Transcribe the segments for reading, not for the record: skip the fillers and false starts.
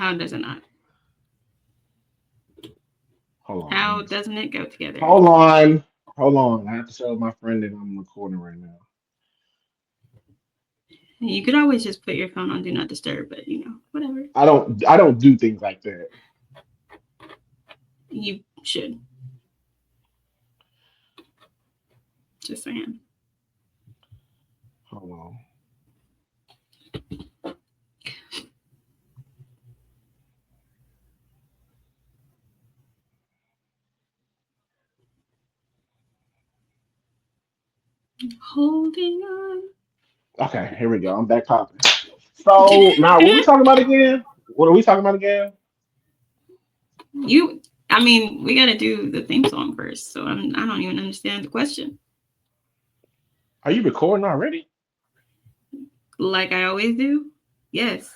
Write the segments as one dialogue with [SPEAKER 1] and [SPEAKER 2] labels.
[SPEAKER 1] How does it not?
[SPEAKER 2] Hold on.
[SPEAKER 1] How doesn't it go together?
[SPEAKER 2] Hold on. Hold on. I have to show my friend that I'm recording right now.
[SPEAKER 1] You could always just put your phone on do not disturb, but whatever.
[SPEAKER 2] I don't do things like that.
[SPEAKER 1] You should. Just saying.
[SPEAKER 2] Hold on.
[SPEAKER 1] Holding on.
[SPEAKER 2] Okay, here we go. I'm back talking. So now what we talking about again? What are we talking about again?
[SPEAKER 1] I mean, we gotta do the theme song first, so I don't even understand the question.
[SPEAKER 2] Are you recording already?
[SPEAKER 1] Like I always do. Yes.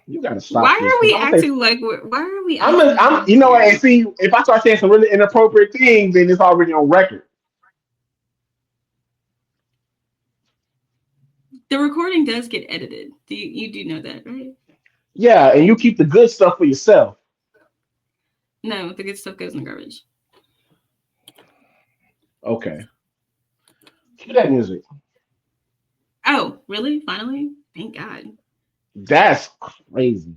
[SPEAKER 2] You gotta
[SPEAKER 1] Why
[SPEAKER 2] stop this
[SPEAKER 1] are
[SPEAKER 2] because
[SPEAKER 1] we
[SPEAKER 2] I'm gonna say
[SPEAKER 1] acting like why are we
[SPEAKER 2] I'm
[SPEAKER 1] acting
[SPEAKER 2] a,
[SPEAKER 1] like
[SPEAKER 2] I'm
[SPEAKER 1] we're
[SPEAKER 2] you know what and
[SPEAKER 1] here?
[SPEAKER 2] see if I start saying some really inappropriate things, then it's already on record.
[SPEAKER 1] The recording does get edited. You do know that, right?
[SPEAKER 2] Yeah, and you keep the good stuff for yourself.
[SPEAKER 1] No, the good stuff goes in the garbage.
[SPEAKER 2] Okay. Cue that music.
[SPEAKER 1] Oh, really? Finally? Thank God.
[SPEAKER 2] That's crazy.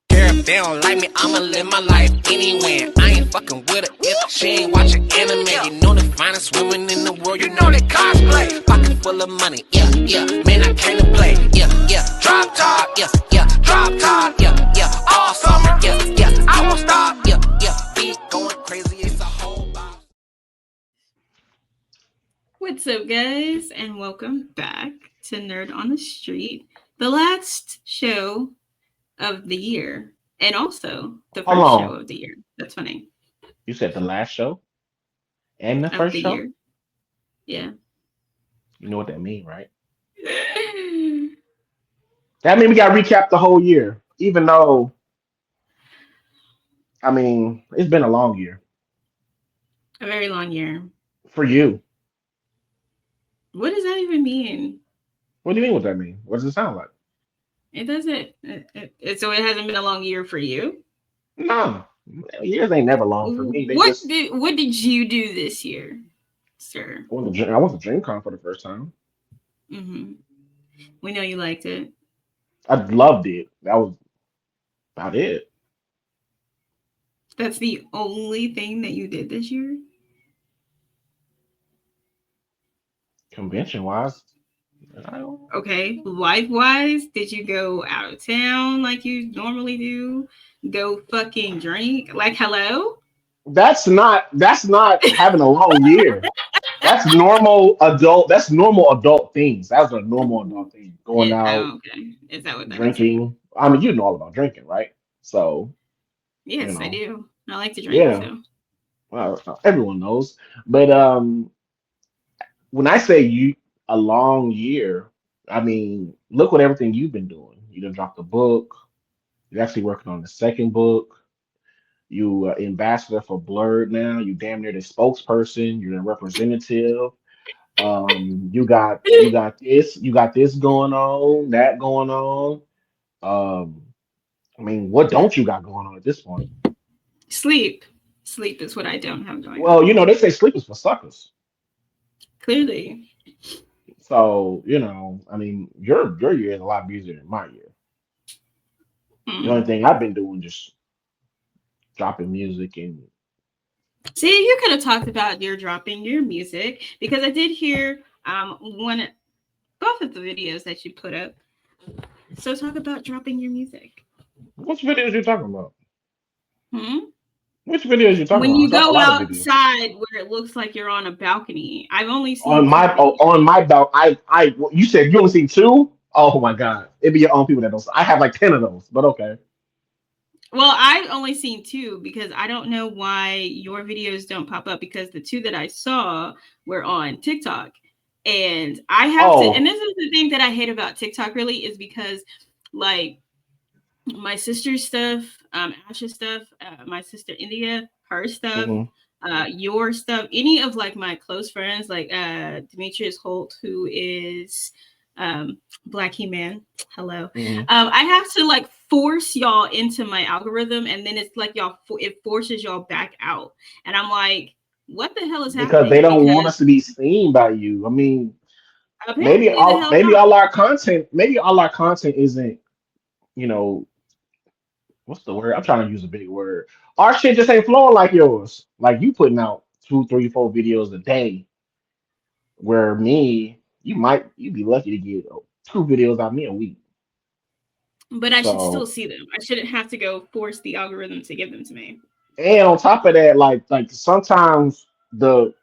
[SPEAKER 3] Care if they don't like me, I'ma live my life anyway. I ain't fucking with her if she ain't watching anime. You know the finest women in the world, you know they cosplay. Pocket full of money, yeah, yeah. Man, I came to play, yeah, yeah. Drop top, yeah, yeah. Drop top, yeah, yeah. All summer, yeah, yeah. I won't stop, yeah, yeah. Beat going crazy, it's a whole box.
[SPEAKER 1] What's up, guys? And welcome back to Nerd on the Street, the last show of the year, and also the
[SPEAKER 2] Hold
[SPEAKER 1] first show
[SPEAKER 2] on.
[SPEAKER 1] of the year. That's funny.
[SPEAKER 2] You said the last show and the
[SPEAKER 1] Of
[SPEAKER 2] first
[SPEAKER 1] the
[SPEAKER 2] show?
[SPEAKER 1] year. Yeah.
[SPEAKER 2] You know what that mean, right? That mean we gotta recap the whole year. Even though I mean it's been a long year.
[SPEAKER 1] A very long year.
[SPEAKER 2] For you.
[SPEAKER 1] What does that even mean?
[SPEAKER 2] What do you mean what that mean? What does it sound like?
[SPEAKER 1] It doesn't. So it hasn't been a long year for you.
[SPEAKER 2] No. Years ain't never long for me. They just
[SPEAKER 1] What did you do this year, sir?
[SPEAKER 2] I went to DreamCon for the first time.
[SPEAKER 1] Mm-hmm. We know you liked it.
[SPEAKER 2] I loved it. That was about it.
[SPEAKER 1] That's the only thing that you did this year.
[SPEAKER 2] Convention wise, I don't.
[SPEAKER 1] Okay, life wise, did you go out of town like you normally do? Go fucking drink? Like, hello?
[SPEAKER 2] That's not having a long year. That's normal adult. That's normal adult things. That's a normal adult thing. Going out,
[SPEAKER 1] Okay. Is that what that is?
[SPEAKER 2] drinking. I mean, you know all about drinking, right? So you
[SPEAKER 1] Yes, I
[SPEAKER 2] know,
[SPEAKER 1] do. I like to drink,
[SPEAKER 2] yeah.
[SPEAKER 1] so.
[SPEAKER 2] Well, everyone knows. But when I say you a long year, I mean look what everything you've been doing. You done dropped a book. You're actually working on the second book. You ambassador for Blurred now. You damn near the spokesperson. You're the representative. You got this going on, that going on. Um, I mean, what don't you got going on at this point?
[SPEAKER 1] Sleep. Sleep is what I don't have going
[SPEAKER 2] Well,
[SPEAKER 1] on.
[SPEAKER 2] they say sleep is for suckers.
[SPEAKER 1] Clearly.
[SPEAKER 2] So, I mean, your year is a lot busier than my year. The only
[SPEAKER 1] Hmm.
[SPEAKER 2] thing I've been doing just dropping music and
[SPEAKER 1] See, you could have talked about your dropping your music because I did hear both of the videos that you put up. So talk about dropping your music.
[SPEAKER 2] which videos you talking about?
[SPEAKER 1] Hmm?
[SPEAKER 2] Which videos you talking
[SPEAKER 1] When
[SPEAKER 2] about? I
[SPEAKER 1] you
[SPEAKER 2] drop a
[SPEAKER 1] go
[SPEAKER 2] lot of videos.
[SPEAKER 1] outside where it looks like you're on a balcony, I've only
[SPEAKER 2] On
[SPEAKER 1] seen two
[SPEAKER 2] my
[SPEAKER 1] videos.
[SPEAKER 2] on my belt, you said you only seen two? Oh my god. It'd be your own people that don't I have like 10 of those, but okay.
[SPEAKER 1] Well, I've only seen two because I don't know why your videos don't pop up because the two that I saw were on TikTok. And I have to, and
[SPEAKER 2] Oh,
[SPEAKER 1] this is the thing that I hate about TikTok really is because like my sister's stuff, Ash's stuff, my sister India, her stuff,
[SPEAKER 2] hmm
[SPEAKER 1] your stuff, any of like my close friends, like Demetrius Holt, who is Black He Man. Hello.
[SPEAKER 2] hmm
[SPEAKER 1] I have to like force y'all into my algorithm, and then it's like it forces y'all back out, and I'm like, what the hell is
[SPEAKER 2] because they
[SPEAKER 1] happening?
[SPEAKER 2] don't want
[SPEAKER 1] Because
[SPEAKER 2] us to be seen by you. I mean,
[SPEAKER 1] apparently the hell
[SPEAKER 2] maybe all our content isn't, you know, what's the word? I'm trying to use a big word. Our shit just ain't flowing like yours. Like you putting out two, three, four videos a day, where me, you'd be lucky to get two videos out of me a week.
[SPEAKER 1] but I should still
[SPEAKER 2] So,
[SPEAKER 1] see them. I shouldn't have to go force the algorithm to give them to me.
[SPEAKER 2] and on top of that, like sometimes the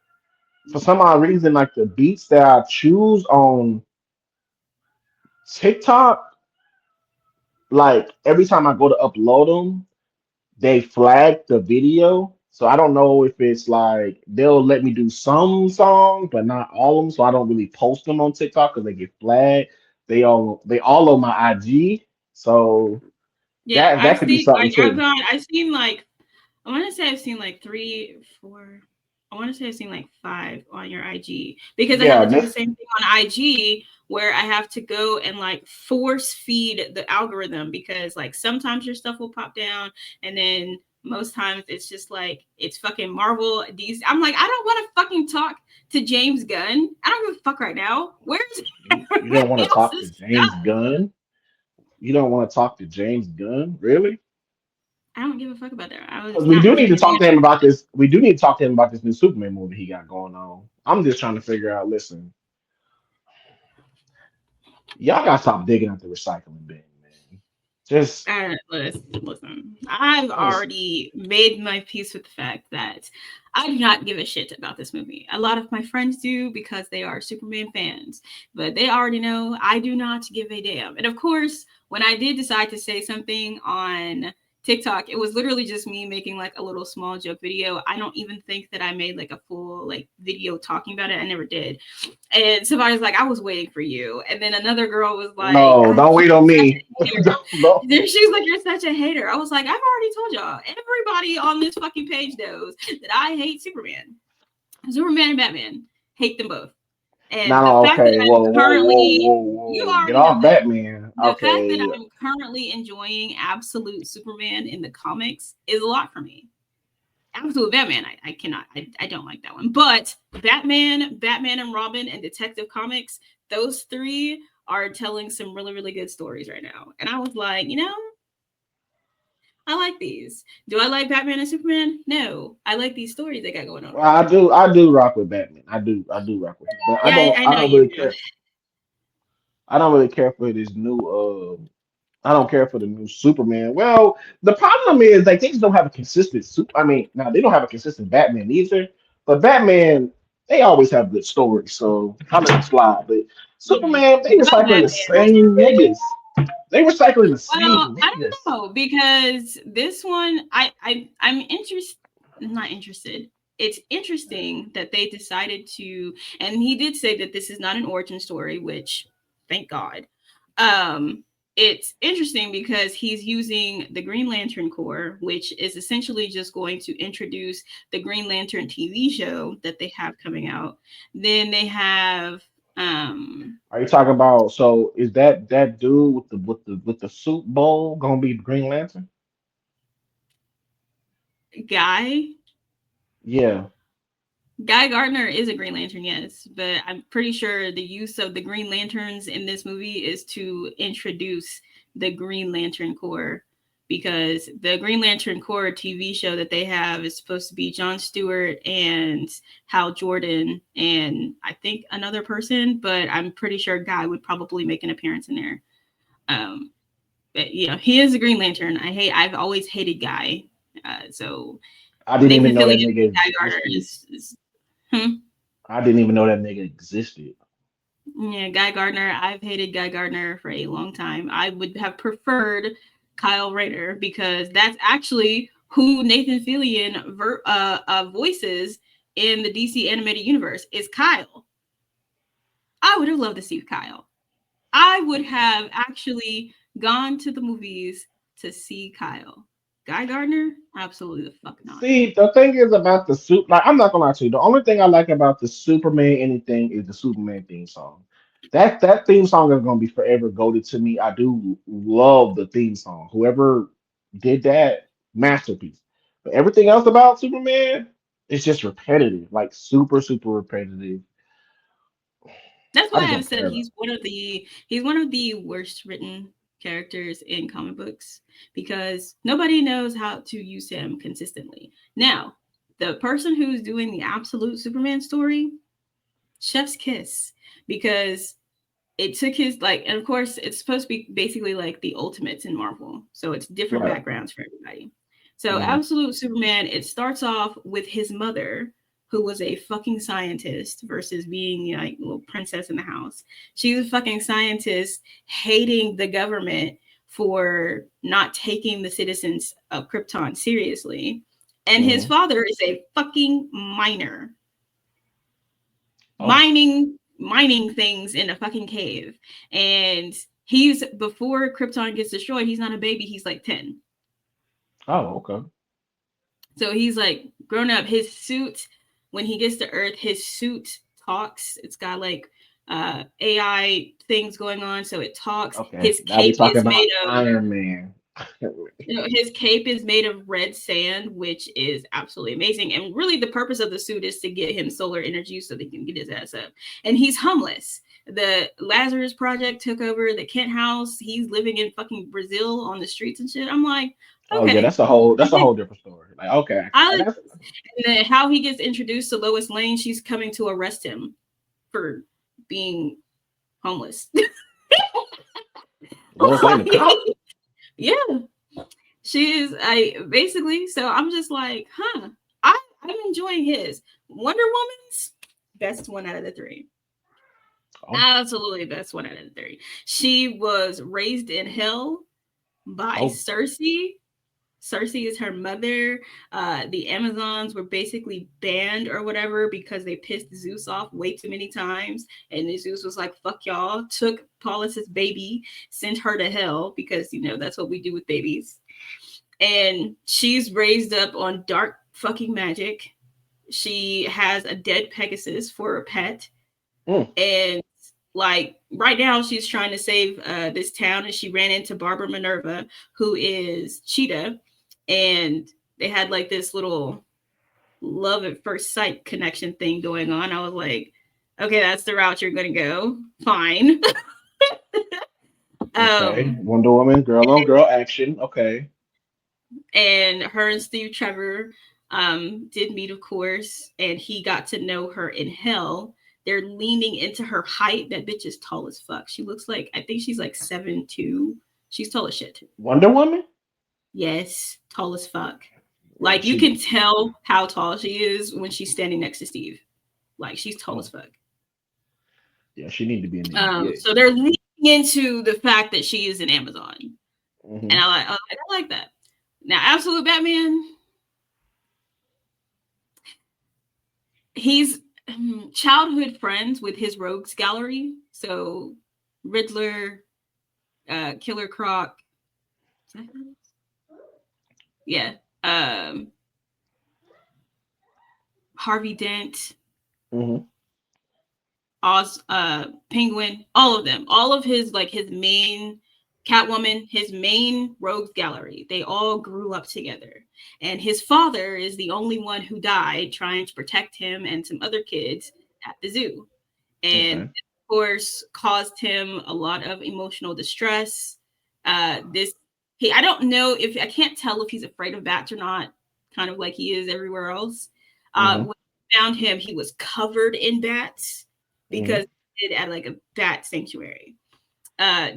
[SPEAKER 2] for some odd reason, like the beats that I choose on TikTok, like every time I go to upload them, they flag the video. So I don't know if it's like they'll let me do some songs, but not all of them. So I don't really post them on TikTok because they get flagged. They all on my IG. So
[SPEAKER 1] Yeah,
[SPEAKER 2] that could be something too.
[SPEAKER 1] I've seen like, I want to say I've seen like three, four. I want to say I've seen like five on your IG because I have
[SPEAKER 2] Yeah,
[SPEAKER 1] to do the
[SPEAKER 2] this
[SPEAKER 1] same thing on IG where I have to go and like force feed the algorithm because like sometimes your stuff will pop down and then most times it's just like it's fucking Marvel DC. I'm like, I don't want to fucking talk to James Gunn. I don't give a fuck right now. Where's
[SPEAKER 2] you don't want
[SPEAKER 1] everybody
[SPEAKER 2] to talk to
[SPEAKER 1] else's
[SPEAKER 2] James
[SPEAKER 1] stuff?
[SPEAKER 2] Gunn. You don't want to talk to James Gunn, really?
[SPEAKER 1] I don't give a fuck about that. I
[SPEAKER 2] Because
[SPEAKER 1] was
[SPEAKER 2] we
[SPEAKER 1] not
[SPEAKER 2] do need to
[SPEAKER 1] giving a
[SPEAKER 2] talk
[SPEAKER 1] damn.
[SPEAKER 2] to him about this. We do need to talk to him about this new Superman movie he got going on. I'm just trying to figure out. Listen, y'all gotta stop digging at the recycling bin, man. Just,
[SPEAKER 1] Listen, I've
[SPEAKER 2] just
[SPEAKER 1] already made my peace with the fact that I do not give a shit about this movie. A lot of my friends do because they are Superman fans, but they already know I do not give a damn. And of course, when I did decide to say something on TikTok, it was literally just me making like a little small joke video. I don't even think that I made like a full like video talking about it. I never did. And somebody was like, I was waiting for you. And then another girl was like,
[SPEAKER 2] no.
[SPEAKER 1] ah,
[SPEAKER 2] Don't wait
[SPEAKER 1] you're
[SPEAKER 2] on
[SPEAKER 1] such
[SPEAKER 2] me.
[SPEAKER 1] a hater.
[SPEAKER 2] Don't.
[SPEAKER 1] Then she's like, you're such a hater. I was like, I've already told y'all. Everybody on this fucking page knows that I hate Superman. Superman and Batman. Hate them both. And the
[SPEAKER 2] No,
[SPEAKER 1] fact that
[SPEAKER 2] okay.
[SPEAKER 1] I'm
[SPEAKER 2] Whoa, whoa, whoa,
[SPEAKER 1] currently,
[SPEAKER 2] whoa,
[SPEAKER 1] you
[SPEAKER 2] whoa. Get
[SPEAKER 1] already know
[SPEAKER 2] off
[SPEAKER 1] this.
[SPEAKER 2] Batman.
[SPEAKER 1] The fact that
[SPEAKER 2] Okay.
[SPEAKER 1] I'm currently enjoying absolute Superman in the comics is a lot for me. Absolute Batman, I cannot, I don't like that one. But Batman and Robin, and Detective Comics, those three are telling some really, really good stories right now. And I was like, I like these. Do I like Batman and Superman? No. I like these stories they got going on
[SPEAKER 2] Well,
[SPEAKER 1] right now.
[SPEAKER 2] I do rock with Batman. I do rock with him. But
[SPEAKER 1] Yeah, I
[SPEAKER 2] I
[SPEAKER 1] know
[SPEAKER 2] don't
[SPEAKER 1] you
[SPEAKER 2] really
[SPEAKER 1] do.
[SPEAKER 2] care. I don't really care for this new. I don't care for the new Superman. Well, the problem is like they just don't have a consistent super. I mean, now they don't have a consistent Batman either. But Batman, they always have good stories, so I let them slide. But
[SPEAKER 1] Mhm.
[SPEAKER 2] Superman, they
[SPEAKER 1] Not
[SPEAKER 2] recycling the
[SPEAKER 1] Batman.
[SPEAKER 2] same niggas. They recycling the
[SPEAKER 1] Well,
[SPEAKER 2] same
[SPEAKER 1] I don't
[SPEAKER 2] niggas.
[SPEAKER 1] know because this one, I'm interested. Not interested. It's interesting that they decided to, and he did say that this is not an origin story, which thank God. Um, it's interesting because he's using the Green Lantern Corps, which is essentially just going to introduce the Green Lantern TV show that they have coming out. Then they have um
[SPEAKER 2] Are you talking about? So is that dude with the soup bowl gonna be Green Lantern?
[SPEAKER 1] Guy.
[SPEAKER 2] Yeah.
[SPEAKER 1] Guy Gardner is a Green Lantern, yes, but I'm pretty sure the use of the Green Lanterns in this movie is to introduce the Green Lantern Corps because the Green Lantern Corps TV show that they have is supposed to be Jon Stewart and Hal Jordan and I think another person, but I'm pretty sure Guy would probably make an appearance in there. Um, but he is a Green Lantern. I've always hated Guy, so
[SPEAKER 2] I didn't even
[SPEAKER 1] Nathan
[SPEAKER 2] know that
[SPEAKER 1] Fillion,
[SPEAKER 2] nigga
[SPEAKER 1] Guy Gardner
[SPEAKER 2] existed.
[SPEAKER 1] is hmm?
[SPEAKER 2] I didn't even know that nigga existed.
[SPEAKER 1] Yeah, Guy Gardner. I've hated Guy Gardner for a long time. I would have preferred Kyle Rayner because that's actually who Nathan Fillion voices in the DC animated universe is Kyle. I would have loved to see Kyle. I would have actually gone to the movies to see Kyle. Guy Gardner, absolutely the fuck not.
[SPEAKER 2] See, the thing is about the suit. Like, I'm not gonna lie to you. The only thing I like about the Superman anything is the Superman theme song. That theme song is gonna be forever goaded to me. I do love the theme song. Whoever did that, masterpiece. But everything else about Superman, it's just repetitive, like super, super repetitive.
[SPEAKER 1] That's
[SPEAKER 2] I
[SPEAKER 1] why
[SPEAKER 2] just
[SPEAKER 1] I've
[SPEAKER 2] don't
[SPEAKER 1] said
[SPEAKER 2] care about
[SPEAKER 1] he's one of the worst written characters in comic books because nobody knows how to use him consistently. Now, the person who's doing the absolute Superman story, Chef's Kiss, because it took his like, and of course, it's supposed to be basically like the Ultimates in Marvel, so it's
[SPEAKER 2] it.
[SPEAKER 1] different
[SPEAKER 2] Right.
[SPEAKER 1] backgrounds for everybody. So,
[SPEAKER 2] Hmm.
[SPEAKER 1] Absolute Superman, it starts off with his mother, who was a fucking scientist, versus being like a little princess in the house. She's a fucking scientist, hating the government for not taking the citizens of Krypton seriously. And his
[SPEAKER 2] Hmm.
[SPEAKER 1] father is a fucking miner
[SPEAKER 2] Oh.
[SPEAKER 1] mining things in a fucking cave. And he's before Krypton gets destroyed, he's not a baby, he's like 10.
[SPEAKER 2] Oh. Okay.
[SPEAKER 1] So he's like grown up. His suit, when he gets to Earth, his suit talks. It's got like AI things going on, so it talks.
[SPEAKER 2] Okay.
[SPEAKER 1] His
[SPEAKER 2] Now we
[SPEAKER 1] cape
[SPEAKER 2] talking
[SPEAKER 1] is
[SPEAKER 2] about
[SPEAKER 1] made of
[SPEAKER 2] Iron Man.
[SPEAKER 1] his cape is made of red sand, which is absolutely amazing. And really, the purpose of the suit is to get him solar energy so they can get his ass up. And he's homeless. The Lazarus Project took over the Kent house. He's living in fucking Brazil on the streets and shit. I'm like,
[SPEAKER 2] Oh yeah,
[SPEAKER 1] okay.
[SPEAKER 2] that's a whole different story. Like okay,
[SPEAKER 1] I like
[SPEAKER 2] that's
[SPEAKER 1] and then how he gets introduced to Lois Lane. She's coming to arrest him for being homeless.
[SPEAKER 2] Lois Lane the cop.
[SPEAKER 1] Yeah, she is. I basically. So I'm just like, huh. I'm enjoying his Wonder Woman's best one out of the three.
[SPEAKER 2] Oh.
[SPEAKER 1] Absolutely best one out of the three. She was raised in hell by
[SPEAKER 2] Oh.
[SPEAKER 1] Cersei. Cersei is her mother. The Amazons were basically banned or whatever because they pissed Zeus off way too many times. And Zeus was like, fuck y'all, took Paulus's baby, sent her to hell because, you know, that's what we do with babies. And she's raised up on dark fucking magic. She has a dead Pegasus for a pet.
[SPEAKER 2] Mm.
[SPEAKER 1] And like right now she's trying to save this town, and she ran into Barbara Minerva, who is Cheetah, and they had like this little love at first sight connection thing going on. I was like, okay, that's the route you're gonna go, fine.
[SPEAKER 2] Okay.
[SPEAKER 1] um
[SPEAKER 2] Wonder Woman, girl on girl action. Okay.
[SPEAKER 1] and her and Steve Trevor did meet, of course, and he got to know her in hell. They're leaning into her height. That bitch is tall as fuck. She looks like, I think she's like 7'2". She's tall as shit.
[SPEAKER 2] Wonder Woman?
[SPEAKER 1] Yes, tall as fuck.
[SPEAKER 2] Yeah,
[SPEAKER 1] Like you
[SPEAKER 2] she
[SPEAKER 1] can tell how tall she is when she's standing next to Steve. Like she's tall as
[SPEAKER 2] oh,
[SPEAKER 1] fuck.
[SPEAKER 2] yeah, she need to be in the NBA.
[SPEAKER 1] So they're leaning into the fact that she is an Amazon, and
[SPEAKER 2] Hmm.
[SPEAKER 1] I like that. Now, Absolute Batman, he's childhood friends with his rogues gallery. So Riddler, Killer Croc, yeah, Harvey Dent,
[SPEAKER 2] Hmm.
[SPEAKER 1] Oz, Penguin, all of them, all of his like his main Catwoman, his main rogues gallery. They all grew up together, and his father is the only one who died trying to protect him and some other kids at the zoo, and
[SPEAKER 2] Okay.
[SPEAKER 1] of course caused him a lot of emotional distress. This I don't know if I can't tell if he's afraid of bats or not, kind of like he is everywhere else.
[SPEAKER 2] Hmm.
[SPEAKER 1] When we found him, he was covered in bats
[SPEAKER 2] Hmm.
[SPEAKER 1] because he did at like a bat sanctuary.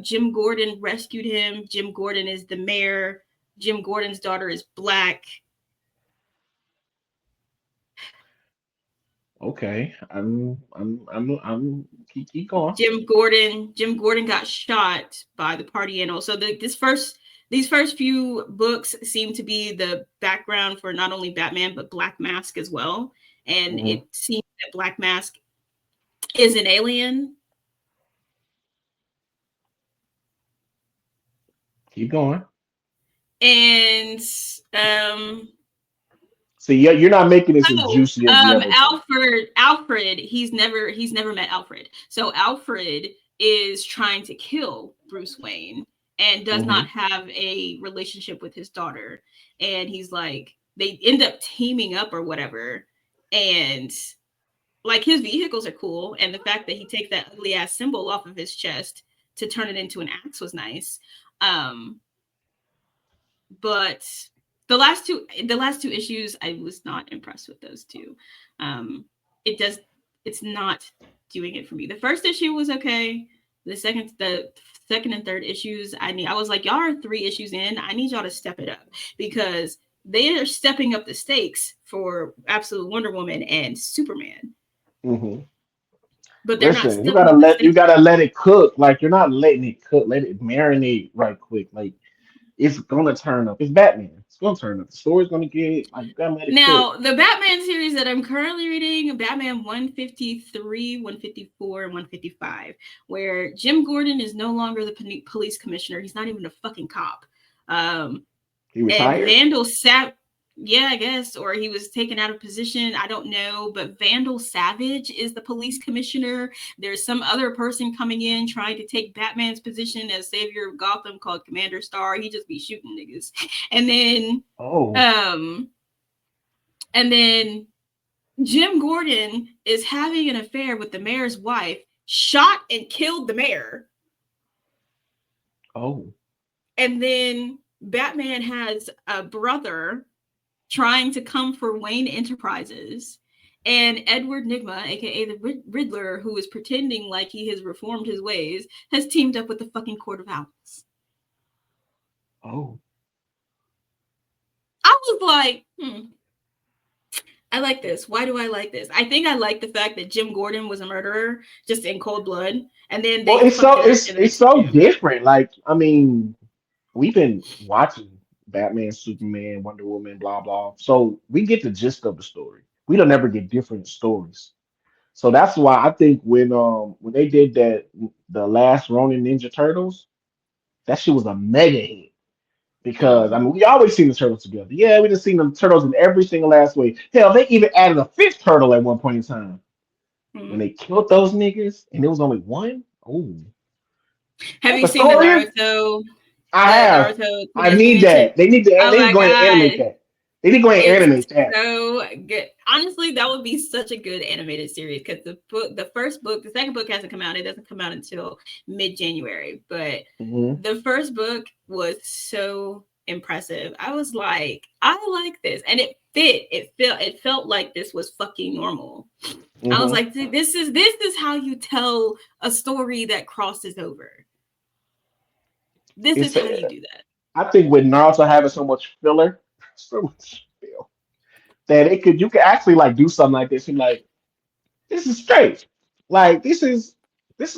[SPEAKER 1] Jim Gordon rescued him. Jim Gordon is the mayor. Jim Gordon's daughter is black.
[SPEAKER 2] Okay. I'm keep going.
[SPEAKER 1] Jim Gordon got shot by the party animal. So these first few books seem to be the background for not only Batman but Black Mask as well. And
[SPEAKER 2] Hmm.
[SPEAKER 1] it seems that Black Mask is an alien.
[SPEAKER 2] Keep going.
[SPEAKER 1] And um
[SPEAKER 2] See, you're not making this as
[SPEAKER 1] Oh,
[SPEAKER 2] juicy as the other two.
[SPEAKER 1] Alfred, he's never met Alfred. So Alfred is trying to kill Bruce Wayne and does
[SPEAKER 2] Mm-hmm.
[SPEAKER 1] not have a relationship with his daughter. And he's like, they end up teaming up or whatever. And like his vehicles are cool. And the fact that he takes that ugly ass symbol off of his chest to turn it into an axe was nice. But the last two issues, I was not impressed with those two. It's not doing it for me. The first issue was okay. The second and third issues, I was like, y'all are 3 issues in. I need y'all to step it up because they are stepping up the stakes for Absolute Wonder Woman and Superman.
[SPEAKER 2] Mm-hmm.
[SPEAKER 1] But they're
[SPEAKER 2] Listen,
[SPEAKER 1] not
[SPEAKER 2] you
[SPEAKER 1] stepping up the stakes.
[SPEAKER 2] gotta let it cook. Like you're not letting it cook. Let it marinate right quick. Like it's gonna turn up. It's Batman. It's gonna turn up. The story's gonna get like you gotta let it cook.
[SPEAKER 1] Now, the Batman series that I'm currently reading, Batman 153, 154, and 155, where Jim Gordon is no longer the police commissioner. He's not even a fucking cop.
[SPEAKER 2] He
[SPEAKER 1] And
[SPEAKER 2] retired.
[SPEAKER 1] Vandal yeah, I guess, or he was taken out of position. I don't know, but Vandal Savage is the police commissioner. There's some other person coming in trying to take Batman's position as savior of Gotham called Commander Star. He just be shooting niggas. And then and then Jim Gordon is having an affair with the mayor's wife, shot and killed the mayor.
[SPEAKER 2] Oh.
[SPEAKER 1] And then Batman has a brother trying to come for Wayne Enterprises. And Edward Nygma, aka the Riddler, who is pretending like he has reformed his ways, has teamed up with the fucking Court of Owls.
[SPEAKER 2] Oh.
[SPEAKER 1] I was like, I like this. Why do I like this? I think I like the fact that Jim Gordon was a murderer just in cold blood. And then they
[SPEAKER 2] it's so different. Like, I mean, we've been watching Batman, Superman, Wonder Woman, blah blah. So we get the gist of the story. We don't ever get different stories. So that's why I think when they did the last Ronin Ninja Turtles, that shit was a mega hit. Because I mean we always seen the turtles together. Yeah, we just seen the turtles in every single last way. Hell, they even added a 5th turtle at one point in time. When they killed those niggas and there was only one. Oh.
[SPEAKER 1] Have you seen the Naruto?
[SPEAKER 2] I have.
[SPEAKER 1] Naruto
[SPEAKER 2] I need that. They need to go ahead and animate that. They need to go ahead and animate that.
[SPEAKER 1] So good. Honestly, that would be such a good animated series because the second book hasn't come out. It doesn't come out until mid-January. But the first book was so impressive. I was like, I like this. And it fit. It felt like this was fucking normal. I was like, this is how you tell a story that crosses over. This is how you do that.
[SPEAKER 2] I think with Naruto having so much filler, that you could actually like do something like this and like this is straight. Like this is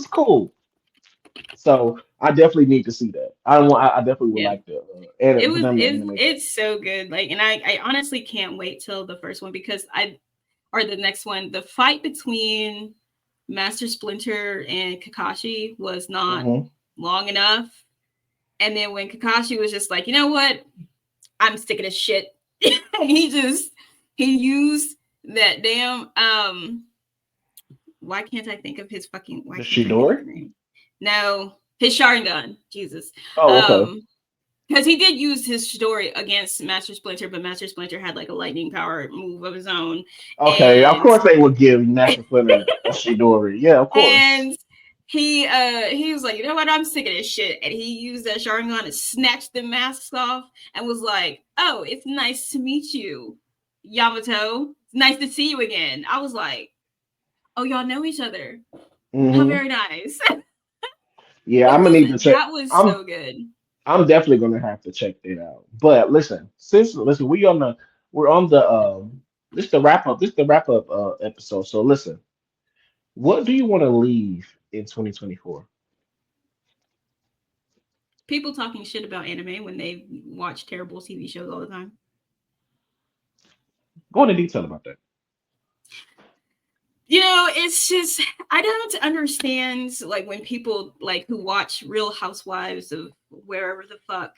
[SPEAKER 2] cool. So I definitely need to see that. I definitely would like to
[SPEAKER 1] it's so good. Like, and I honestly can't wait till the first one because the next one, the fight between Master Splinter and Kakashi was not long enough. And then when Kakashi was just like, you know what? I'm sick of this shit. he used that damn why can't I think of his fucking
[SPEAKER 2] the Chidori?
[SPEAKER 1] No, his Sharingan. Jesus.
[SPEAKER 2] Oh, okay.
[SPEAKER 1] Because he did use his Chidori against Master Splinter, but Master Splinter had like a lightning power move of his own.
[SPEAKER 2] Okay, of course they would give Master Splinter a Chidori. Yeah, of course.
[SPEAKER 1] And he was like, you know what? I'm sick of this shit. And he used that Sharingan to snatch the masks off and was like, oh, it's nice to meet you, Yamato. It's nice to see you again. I was like, oh, y'all know each other. How very nice.
[SPEAKER 2] Yeah, I'm gonna need to check.
[SPEAKER 1] That was so good.
[SPEAKER 2] I'm definitely gonna have to check that out. But listen, we're on the this is the wrap up episode. So listen, what do you want to leave in 2024?
[SPEAKER 1] People talking shit about anime when they watch terrible TV shows all the time.
[SPEAKER 2] Go into detail about that.
[SPEAKER 1] You know, it's just I don't understand like when people like who watch Real Housewives of wherever the fuck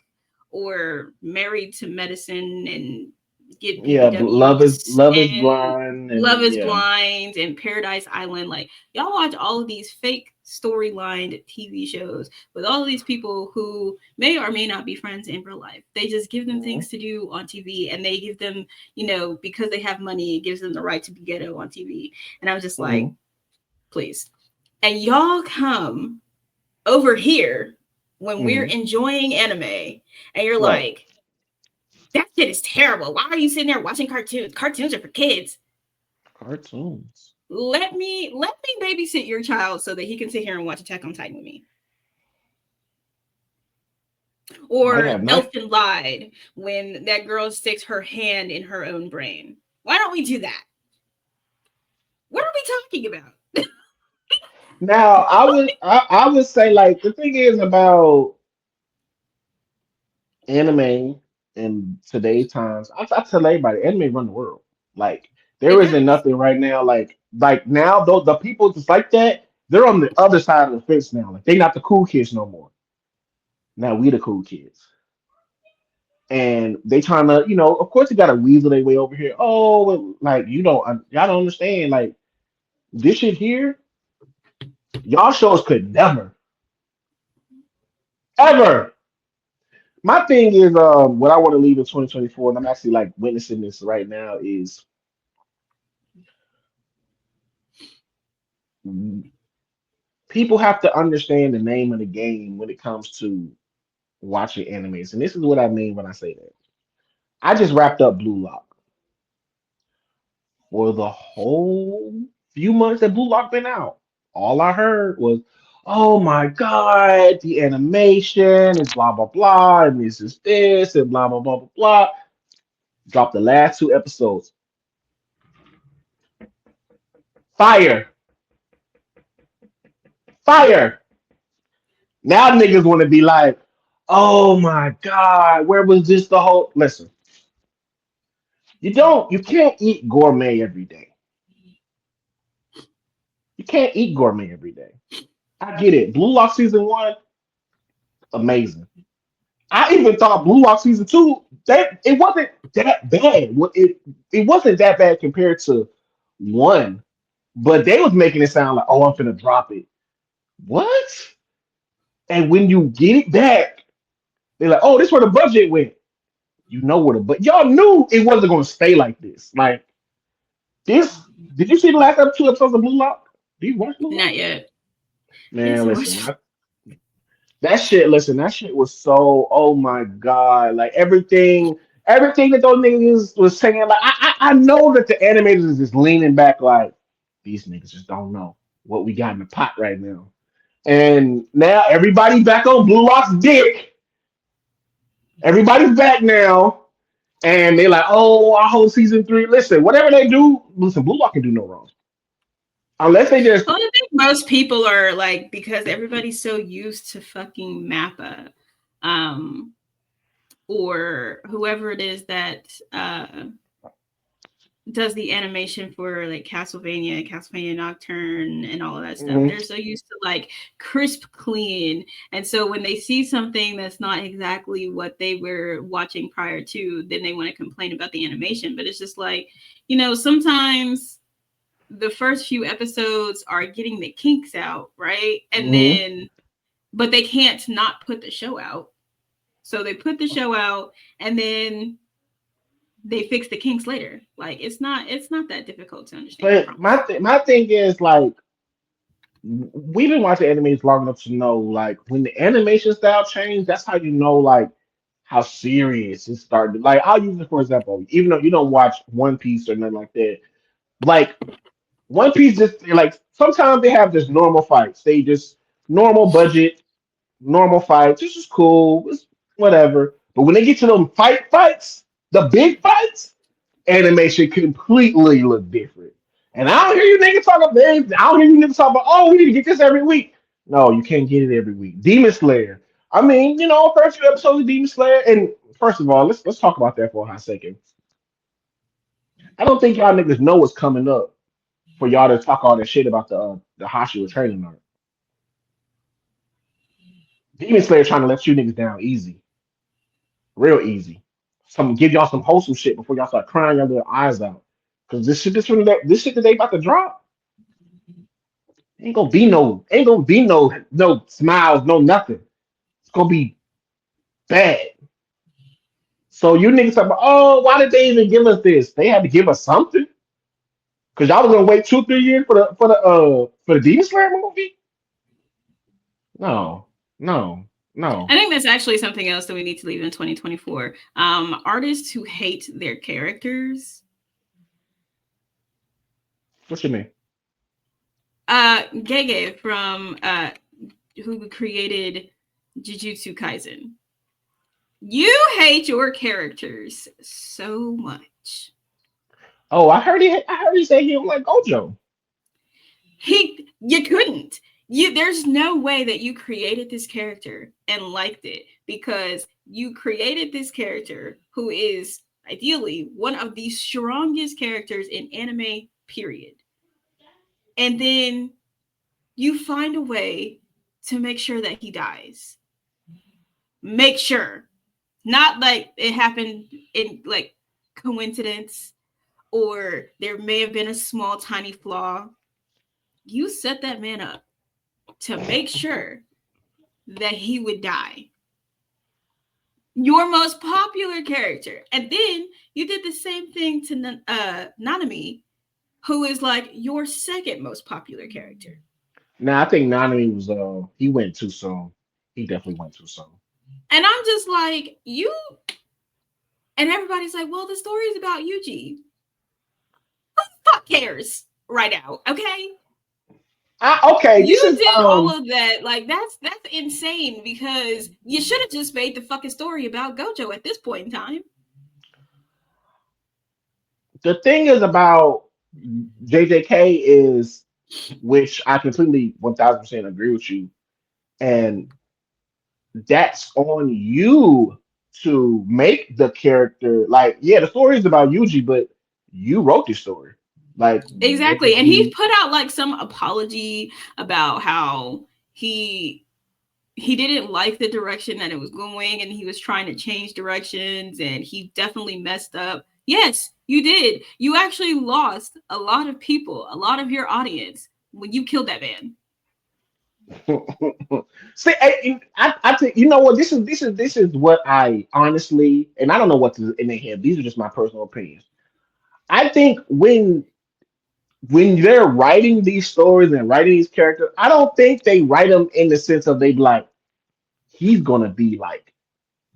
[SPEAKER 1] or Married to Medicine and get
[SPEAKER 2] Yeah,
[SPEAKER 1] BBWs
[SPEAKER 2] Love is
[SPEAKER 1] and
[SPEAKER 2] blind,
[SPEAKER 1] Love
[SPEAKER 2] and
[SPEAKER 1] is
[SPEAKER 2] yeah.
[SPEAKER 1] Blind and Paradise Island. Like y'all watch all of these fake storylined TV shows with all of these people who may or may not be friends in real life. They just give them
[SPEAKER 2] Mhm,
[SPEAKER 1] things to do on TV and they give them, because they have money, it gives them the right to be ghetto on TV. And I was just like,
[SPEAKER 2] mhm,
[SPEAKER 1] please. And y'all come over here when we're
[SPEAKER 2] mhm.
[SPEAKER 1] enjoying anime and you're
[SPEAKER 2] Right.
[SPEAKER 1] like, that shit is terrible. Why are you sitting there watching cartoons? Cartoons are for kids.
[SPEAKER 2] Cartoons.
[SPEAKER 1] Let me babysit your child so that he can sit here and watch Attack on Titan with me.
[SPEAKER 2] Might
[SPEAKER 1] Or
[SPEAKER 2] have night.
[SPEAKER 1] Elfin lied when that girl sticks her hand in her own brain. Why don't we do that? What are we talking about?
[SPEAKER 2] Now, I would say like the thing is about anime in today's times. I tell everybody, anime run the world. Like
[SPEAKER 1] It
[SPEAKER 2] there isn't
[SPEAKER 1] does.
[SPEAKER 2] nothing right now. Like now, though the people just like that, they're on the other side of the fence now. Like they not the cool kids no more. Now we the cool kids, and they trying to, of course, they got to weasel their way over here. Oh, well, like y'all don't understand. Like this shit here, y'all shows could never, ever. My thing is, what I want to leave in 2024, and I'm actually like witnessing this right now, is people have to understand the name of the game when it comes to watching animes. And this is what I mean when I say that. I just wrapped up Blue Lock. For the whole few months that Blue Lock been out, all I heard was, "Oh my God, the animation is blah blah blah, and this is this and blah blah blah blah blah." Dropped the last two episodes. Fire, fire. Now niggas want to be like, "Oh my God, where was this the whole?" Listen, you can't eat gourmet every day. You can't eat gourmet every day. I get it. Blue Lock season one, amazing. I even thought Blue Lock season two, that it wasn't that bad. It wasn't that bad compared to one, but they was making it sound like, "Oh, I'm finna drop it." What? And when you get it back, they're like, "Oh, this where the budget went." You know where the but y'all knew it wasn't gonna stay like this. Like this. Did you see the last two episodes of Blue Lock? Do you watch Blue Lock?
[SPEAKER 1] Not yet. It's
[SPEAKER 2] Man, listen,
[SPEAKER 1] watch.
[SPEAKER 2] that shit. Listen, that shit was so. Oh my god! Like everything that those niggas was saying. Like I know that the animators is just leaning back. Like these niggas just don't know what we got in the pot right now. And now everybody back on Blue Lock's dick. Everybody's back now. And they're like, "Oh, I hope season three." Listen, whatever they do, listen, Blue Lock can do no wrong. Unless they just
[SPEAKER 1] Well, I think most people are like, because everybody's so used to fucking Mappa, um, or whoever it is that does the animation for like Castlevania Nocturne, and all of that stuff.
[SPEAKER 2] Mhm.
[SPEAKER 1] They're so used to like crisp clean. And so when they see something that's not exactly what they were watching prior to, then they want to complain about the animation. But it's just like, sometimes the first few episodes are getting the kinks out, right? And
[SPEAKER 2] Mhm.
[SPEAKER 1] then, but they can't not put the show out. So they put the show out and then they fix the kinks later. Like it's not that difficult to understand, I
[SPEAKER 2] But
[SPEAKER 1] promise.
[SPEAKER 2] my thing is like we've been watching animes long enough to know like when the animation style changed, that's how you know like how serious it started. Like I'll use it for example, even though you don't watch One Piece or nothing like that. Like One Piece just like sometimes they have just normal fights. They just normal budget, normal fights. This is cool. It's whatever. But when they get to them fights, the big fights, animation completely look different. And I don't hear you niggas talk about this. I don't hear you niggas talk about, "Oh, we need to get this every week." No, you can't get it every week. Demon Slayer. I mean, first few episodes of Demon Slayer, and first of all, let's talk about that for a hot second. I don't think y'all niggas know what's coming up for y'all to talk all that shit about the Hashira training arc. Demon Slayer trying to let you niggas down easy, real easy. give y'all some wholesome shit before y'all start crying your little eyes out. Cause this shit that they about to drop ain't gonna be no smiles, no nothing. It's gonna be bad. So you niggas talk about, oh, why did they even give us this? They had to give us something. Cause y'all was gonna wait 2-3 years for the Demon Slayer movie? No, no, no.
[SPEAKER 1] I think that's actually something else that we need to leave in 2024. Artists who hate their characters.
[SPEAKER 2] What you mean?
[SPEAKER 1] Gege from who created Jujutsu Kaisen. You hate your characters so much.
[SPEAKER 2] Oh, I heard he say he don't like Gojo.
[SPEAKER 1] You couldn't. There's no way that you created this character and liked it, because you created this character who is ideally one of the strongest characters in anime, period. And then you find a way to make sure that he dies. Make sure. Not like it happened in like coincidence, or there may have been a small tiny flaw. You set that man up to make sure that he would die. Your most popular character. And then you did the same thing to Nanami, who is like your second most popular character.
[SPEAKER 2] Now I think Nanami was he went too soon. He definitely went too soon.
[SPEAKER 1] And I'm just like, you, and everybody's like, well, the story is about Yuji. Who the fuck cares right now? Okay.
[SPEAKER 2] Okay,
[SPEAKER 1] You did all of that. Like that's insane, because you should have just made the fucking story about Gojo at this point in time.
[SPEAKER 2] The thing is about JJK is, which I completely 1000% agree with you, and that's on you to make the character like, yeah, the story is about Yuji, but you wrote the story. Like
[SPEAKER 1] Exactly. And he put out like some apology about how he didn't like the direction that it was going, and he was trying to change directions, and he definitely messed up. Yes, you did. You actually lost a lot of people, a lot of your audience, when you killed that man.
[SPEAKER 2] See, I think, you know what, this is what I honestly, and I don't know what's in their head. These are just my personal opinions. I think when they're writing these stories and writing these characters, I don't think they write them in the sense of they be like, he's gonna be like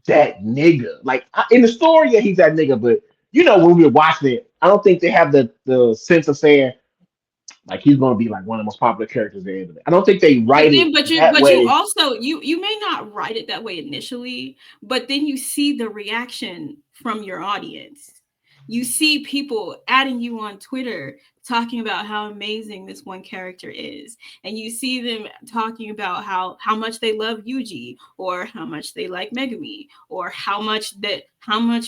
[SPEAKER 2] that nigga. Like in the story, yeah, he's that nigga. But you know, when we're watching it, I don't think they have the sense of saying like he's gonna be like one of the most popular characters at the end of it. I don't think they write it that way.
[SPEAKER 1] You also you may not write it that way initially, but then you see the reaction from your audience. You see people adding you on Twitter talking about how amazing this one character is. And you see them talking about how much they love Yuji, or how much they like Megumi, or how much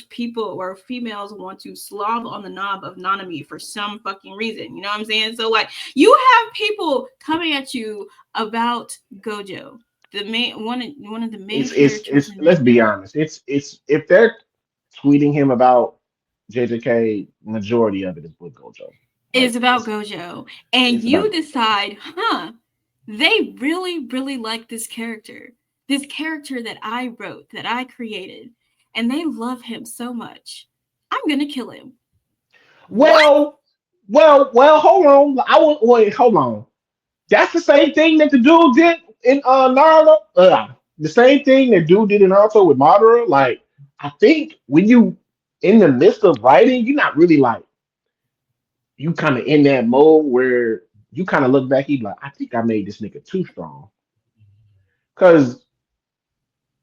[SPEAKER 1] people or females want to slob on the knob of Nanami for some fucking reason. You know what I'm saying? So like, you have people coming at you about Gojo, the main one of the main characters.
[SPEAKER 2] Let's be honest. It's if they're tweeting him about JJK, majority of it is with Gojo.
[SPEAKER 1] It is about Gojo. And you decide, they really, really like this character that I wrote, that I created, and they love him so much. I'm gonna kill him.
[SPEAKER 2] Well, hold on. Hold on. That's the same thing that the dude did in Naruto. The same thing that dude did in Naruto with Madara. Like, I think when you in the midst of writing, you're not really like, you kind of in that mode where you kind of look back, you like, I think I made this nigga too strong. Because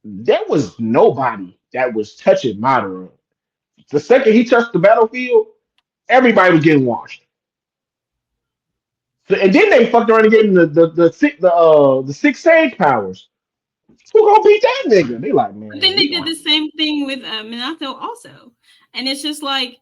[SPEAKER 2] there was nobody that was touching Madara. The second he touched the battlefield, everybody was getting washed. So, and then they fucked around and gave him the six sage powers. Who gonna beat that nigga? They like, man.
[SPEAKER 1] But then they did the same thing with Minato also, and it's just like,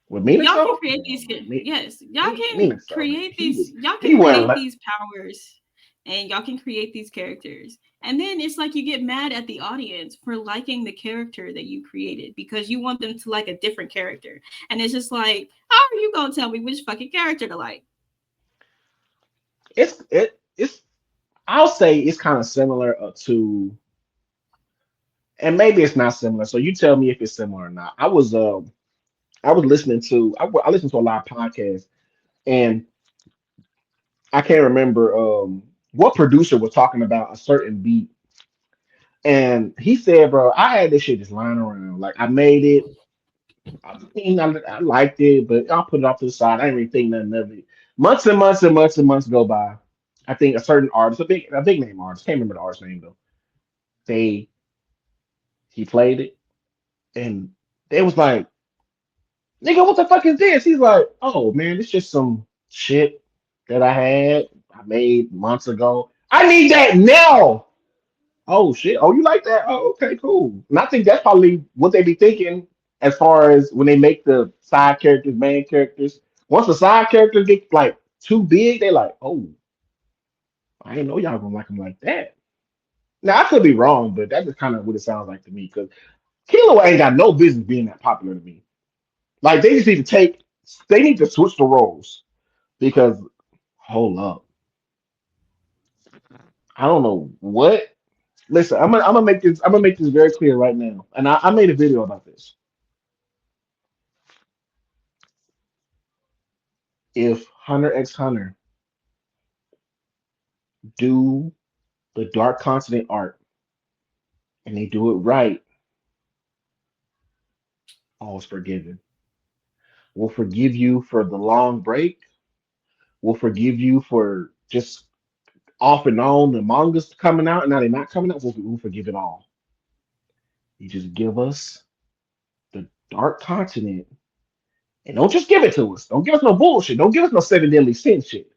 [SPEAKER 2] with Minato?
[SPEAKER 1] Y'all can create these. Yes, y'all can create these. Y'all can create these powers. and y'all can create these characters. And then it's like you get mad at the audience for liking the character that you created because you want them to like a different character. And it's just like, how are you gonna tell me which fucking character to like?
[SPEAKER 2] It's I'll say it's kind of similar to, and maybe it's not similar. So you tell me if it's similar or not. I was listening to I listened to a lot of podcasts, and I can't remember what producer was talking about a certain beat, and he said, "Bro, I had this shit just lying around. Like I made it. I mean, I liked it, but I'll put it off to the side. I didn't really think nothing of it. Months and months and months and months go by. I think a certain artist, a big name artist, can't remember the artist name though. They he played it, and they was like, "Nigga, what the fuck is this?" He's like, "Oh man, it's just some shit that I made months ago. I need that now." Oh shit! Oh, you like that? Oh, okay, cool. And I think that's probably what they be thinking as far as when they make the side characters, main characters. Once the side characters get like too big, they like, oh, I didn't know y'all gonna like them like that. Now I could be wrong, but that's just kind of what it sounds like to me. Because Kilo ain't got no business being that popular to me. Like they need to switch the roles because hold up, I don't know what. Listen, I'm gonna make this very clear right now, and I made a video about this. If Hunter x Hunter do the Dark Continent art and they do it right, all's forgiven. We'll forgive you for the long break. We'll forgive you for just off and on the mangas coming out and now they're not coming out. We'll forgive it all. You just give us the Dark Continent and don't just give it to us. Don't give us no bullshit. Don't give us no seven deadly sin shit.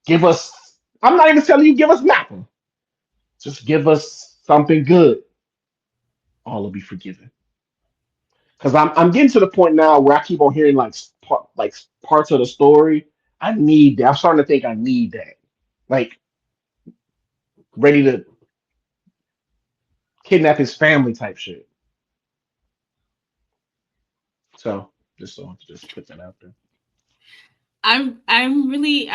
[SPEAKER 2] Give us. I'm not even telling you give us nothing. Just give us something good. All will be forgiven. Because I'm getting to the point now where I keep on hearing like parts of the story. I need that. I'm starting to think I need that. Like ready to kidnap his family type shit. So just put that out there.
[SPEAKER 1] I'm really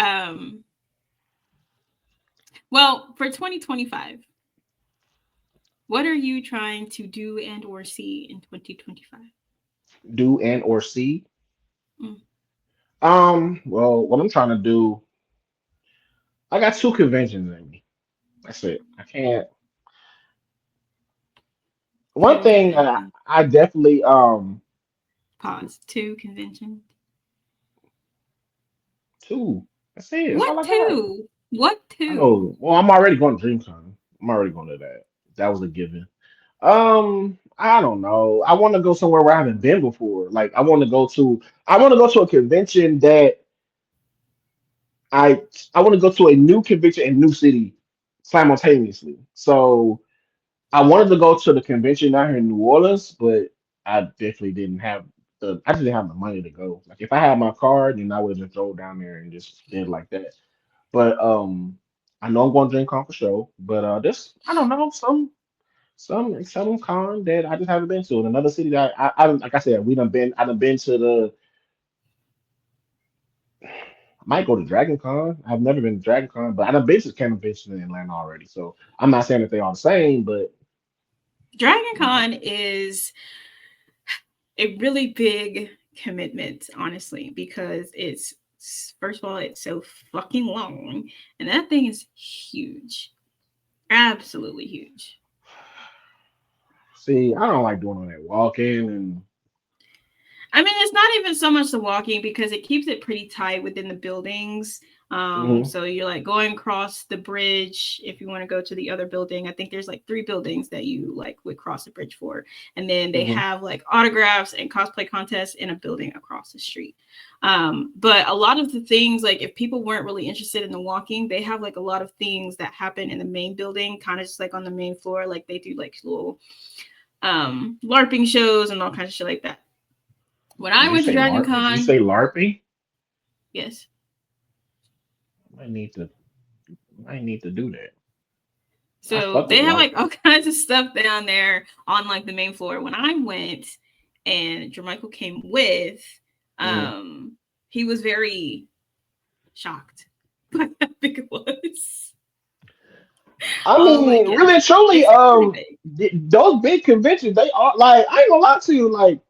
[SPEAKER 1] well for 2025. What are you trying to do and or see in 2025?
[SPEAKER 2] Do and or see.
[SPEAKER 1] Mm.
[SPEAKER 2] Well, what I'm trying to do, I got two conventions in me. That's it. I can't. One
[SPEAKER 1] Two
[SPEAKER 2] thing
[SPEAKER 1] conventions.
[SPEAKER 2] I definitely
[SPEAKER 1] Pause. Two conventions.
[SPEAKER 2] two. That's it. That's all
[SPEAKER 1] What
[SPEAKER 2] I got.
[SPEAKER 1] two? What two?
[SPEAKER 2] Oh, well, I'm already going to DreamCon. I'm already going to that. That was a given. I don't know. I want to go somewhere where I haven't been before. Like I want to go to a convention that I I want to go to a new convention in new city simultaneously. So I wanted to go to the convention out here in New Orleans, but I definitely didn't have I just didn't have the money to go. Like if I had my card, then I would just drove down there and just did like that. But I know I'm going to drink on for sure. But this I don't know some con that I just haven't been to in another city that I like I said I done been to I might go to Dragon Con. I've never been to Dragon Con, but I done been to convention in Atlanta already. So I'm not saying that they are the same, but
[SPEAKER 1] Dragon
[SPEAKER 2] you know,
[SPEAKER 1] Con is a really big commitment, honestly, because it's first of all, it's so fucking long, and that thing is huge, absolutely huge.
[SPEAKER 2] see, I don't like doing all that walking and
[SPEAKER 1] I mean, it's not even so much the walking because it keeps it pretty tight within the buildings.
[SPEAKER 2] mhm,
[SPEAKER 1] So you're like going across the bridge if you want to go to the other building. I think there's like three buildings that you like would cross the bridge for, and then they
[SPEAKER 2] mhm,
[SPEAKER 1] have like autographs and cosplay contests in a building across the street. But a lot of the things, like if people weren't really interested in the walking, they have like a lot of things that happen in the main building, kind of just like on the main floor. Like they do like little LARPing shows and all kinds of shit like that. When I
[SPEAKER 2] Did you
[SPEAKER 1] went to
[SPEAKER 2] say
[SPEAKER 1] Dragon
[SPEAKER 2] LARP? Did you
[SPEAKER 1] Con,
[SPEAKER 2] say LARPing?
[SPEAKER 1] yes,
[SPEAKER 2] I need to. I need to do that. I
[SPEAKER 1] So
[SPEAKER 2] fuck with
[SPEAKER 1] they have
[SPEAKER 2] Mark.
[SPEAKER 1] like all kinds of stuff down there on like the main floor. When I went and Jermichael came with,
[SPEAKER 2] Mhm.
[SPEAKER 1] um, he was very shocked by how big it was.
[SPEAKER 2] I
[SPEAKER 1] Oh my
[SPEAKER 2] mean, really and
[SPEAKER 1] goodness.
[SPEAKER 2] truly,
[SPEAKER 1] It's pretty big.
[SPEAKER 2] those big conventions, they are like, I ain't gonna lie to you, like,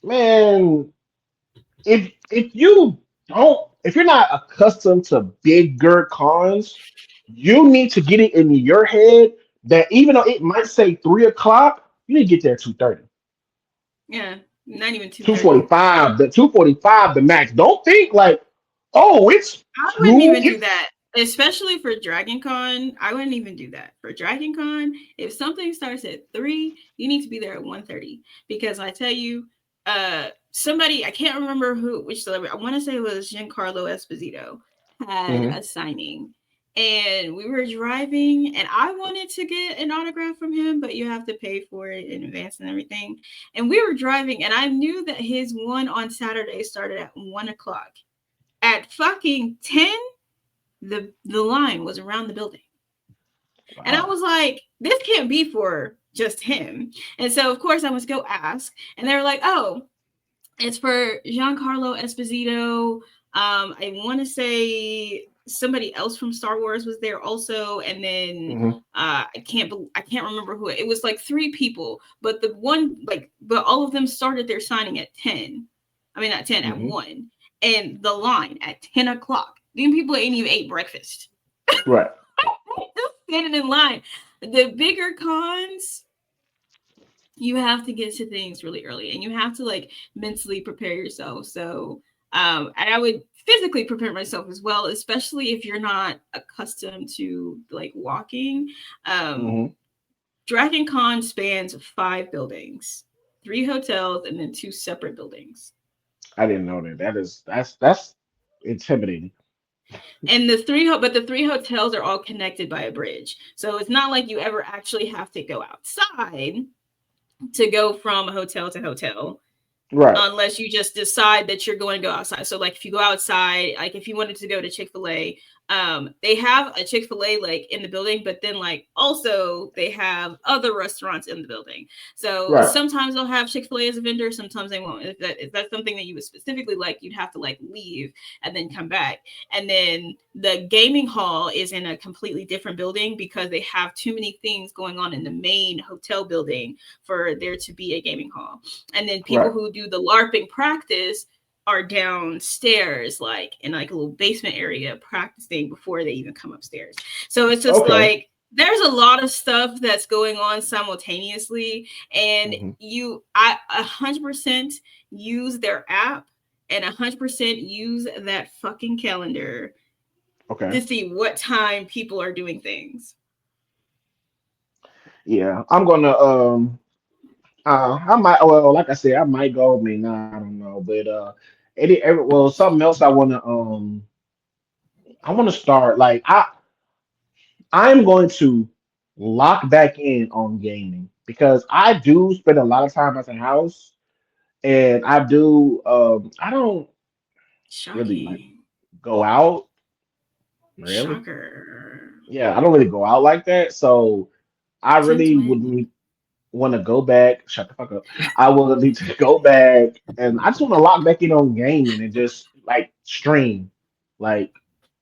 [SPEAKER 2] man, if you don't, if you're not accustomed to bigger cons, you need to get it in your head that even though it might say 3 o'clock, you need to get there at 2:30.
[SPEAKER 1] Yeah, not even
[SPEAKER 2] Two
[SPEAKER 1] 2:30.
[SPEAKER 2] forty five, the 2:45, the max. Don't think like, oh, it's
[SPEAKER 1] I wouldn't
[SPEAKER 2] two.
[SPEAKER 1] even do
[SPEAKER 2] It's
[SPEAKER 1] that, especially for Dragon Con. I wouldn't even do that for Dragon Con. If something starts at 3, you need to be there at 1:30 because I tell you, somebody I can't remember which celebrity. I want to say it was Giancarlo Esposito had
[SPEAKER 2] Mhm.
[SPEAKER 1] a signing. And we were driving, and I wanted to get an autograph from him, but you have to pay for it in advance and everything. And we were driving, and I knew that his one on Saturday started at 1 o'clock. At fucking 10, the line was around the building. And I
[SPEAKER 2] Wow.
[SPEAKER 1] was like, this can't be for just him. And so of course I must go ask. And they were like, oh, it's for Giancarlo Esposito. I want to say somebody else from Star Wars was there also, and then
[SPEAKER 2] Hmm.
[SPEAKER 1] I can't remember who it was. Like 3 people, but the one but all of them started their signing at 10. I mean not 10 at
[SPEAKER 2] Hmm.
[SPEAKER 1] 1, and the line at 10 o'clock. These people ain't even ate breakfast.
[SPEAKER 2] Right.
[SPEAKER 1] Just standing in line. The bigger cons, you have to get to things really early and you have to like mentally prepare yourself. So and I would physically prepare myself as well, especially if you're not accustomed to like walking. um
[SPEAKER 2] Hmm.
[SPEAKER 1] Dragon Con spans 5 buildings, 3 hotels, and then 2 separate buildings.
[SPEAKER 2] I didn't know that. That's intimidating.
[SPEAKER 1] And the 3 hotels are all connected by a bridge, so it's not like you ever actually have to go outside to go from hotel to hotel,
[SPEAKER 2] Right.
[SPEAKER 1] unless you just decide that you're going to go outside. So like if you go outside, like if you wanted to go to Chick-fil-A, they have a Chick-fil-A like in the building, but then like also they have other restaurants in the building. So
[SPEAKER 2] Right.
[SPEAKER 1] sometimes they'll have Chick-fil-A as a vendor, sometimes they won't. If that's something that you would specifically like, you'd have to like leave and then come back. And then the gaming hall is in a completely different building because they have too many things going on in the main hotel building for there to be a gaming hall. And then people
[SPEAKER 2] Right.
[SPEAKER 1] who do the LARPing practice are downstairs, like in like a little basement area, practicing before they even come upstairs. So it's just
[SPEAKER 2] Okay.
[SPEAKER 1] like there's a lot of stuff that's going on simultaneously, and
[SPEAKER 2] Hmm.
[SPEAKER 1] I 100% use their app and 100% use that fucking calendar
[SPEAKER 2] Okay.
[SPEAKER 1] to see what time people are doing things.
[SPEAKER 2] Yeah. I'm gonna I might, well, like I said, I might go, may not, I don't know. But well, something else I wanna start like I'm going to lock back in on gaming because I do spend a lot of time at the house and I don't really like
[SPEAKER 1] Shocking.
[SPEAKER 2] go out really.
[SPEAKER 1] Shocker.
[SPEAKER 2] Yeah, I don't really go out like that. So I
[SPEAKER 1] Since
[SPEAKER 2] really would
[SPEAKER 1] when?
[SPEAKER 2] need want to go back. Shut the fuck up. I will need to go back and I just want to lock back in on gaming and just like stream. Like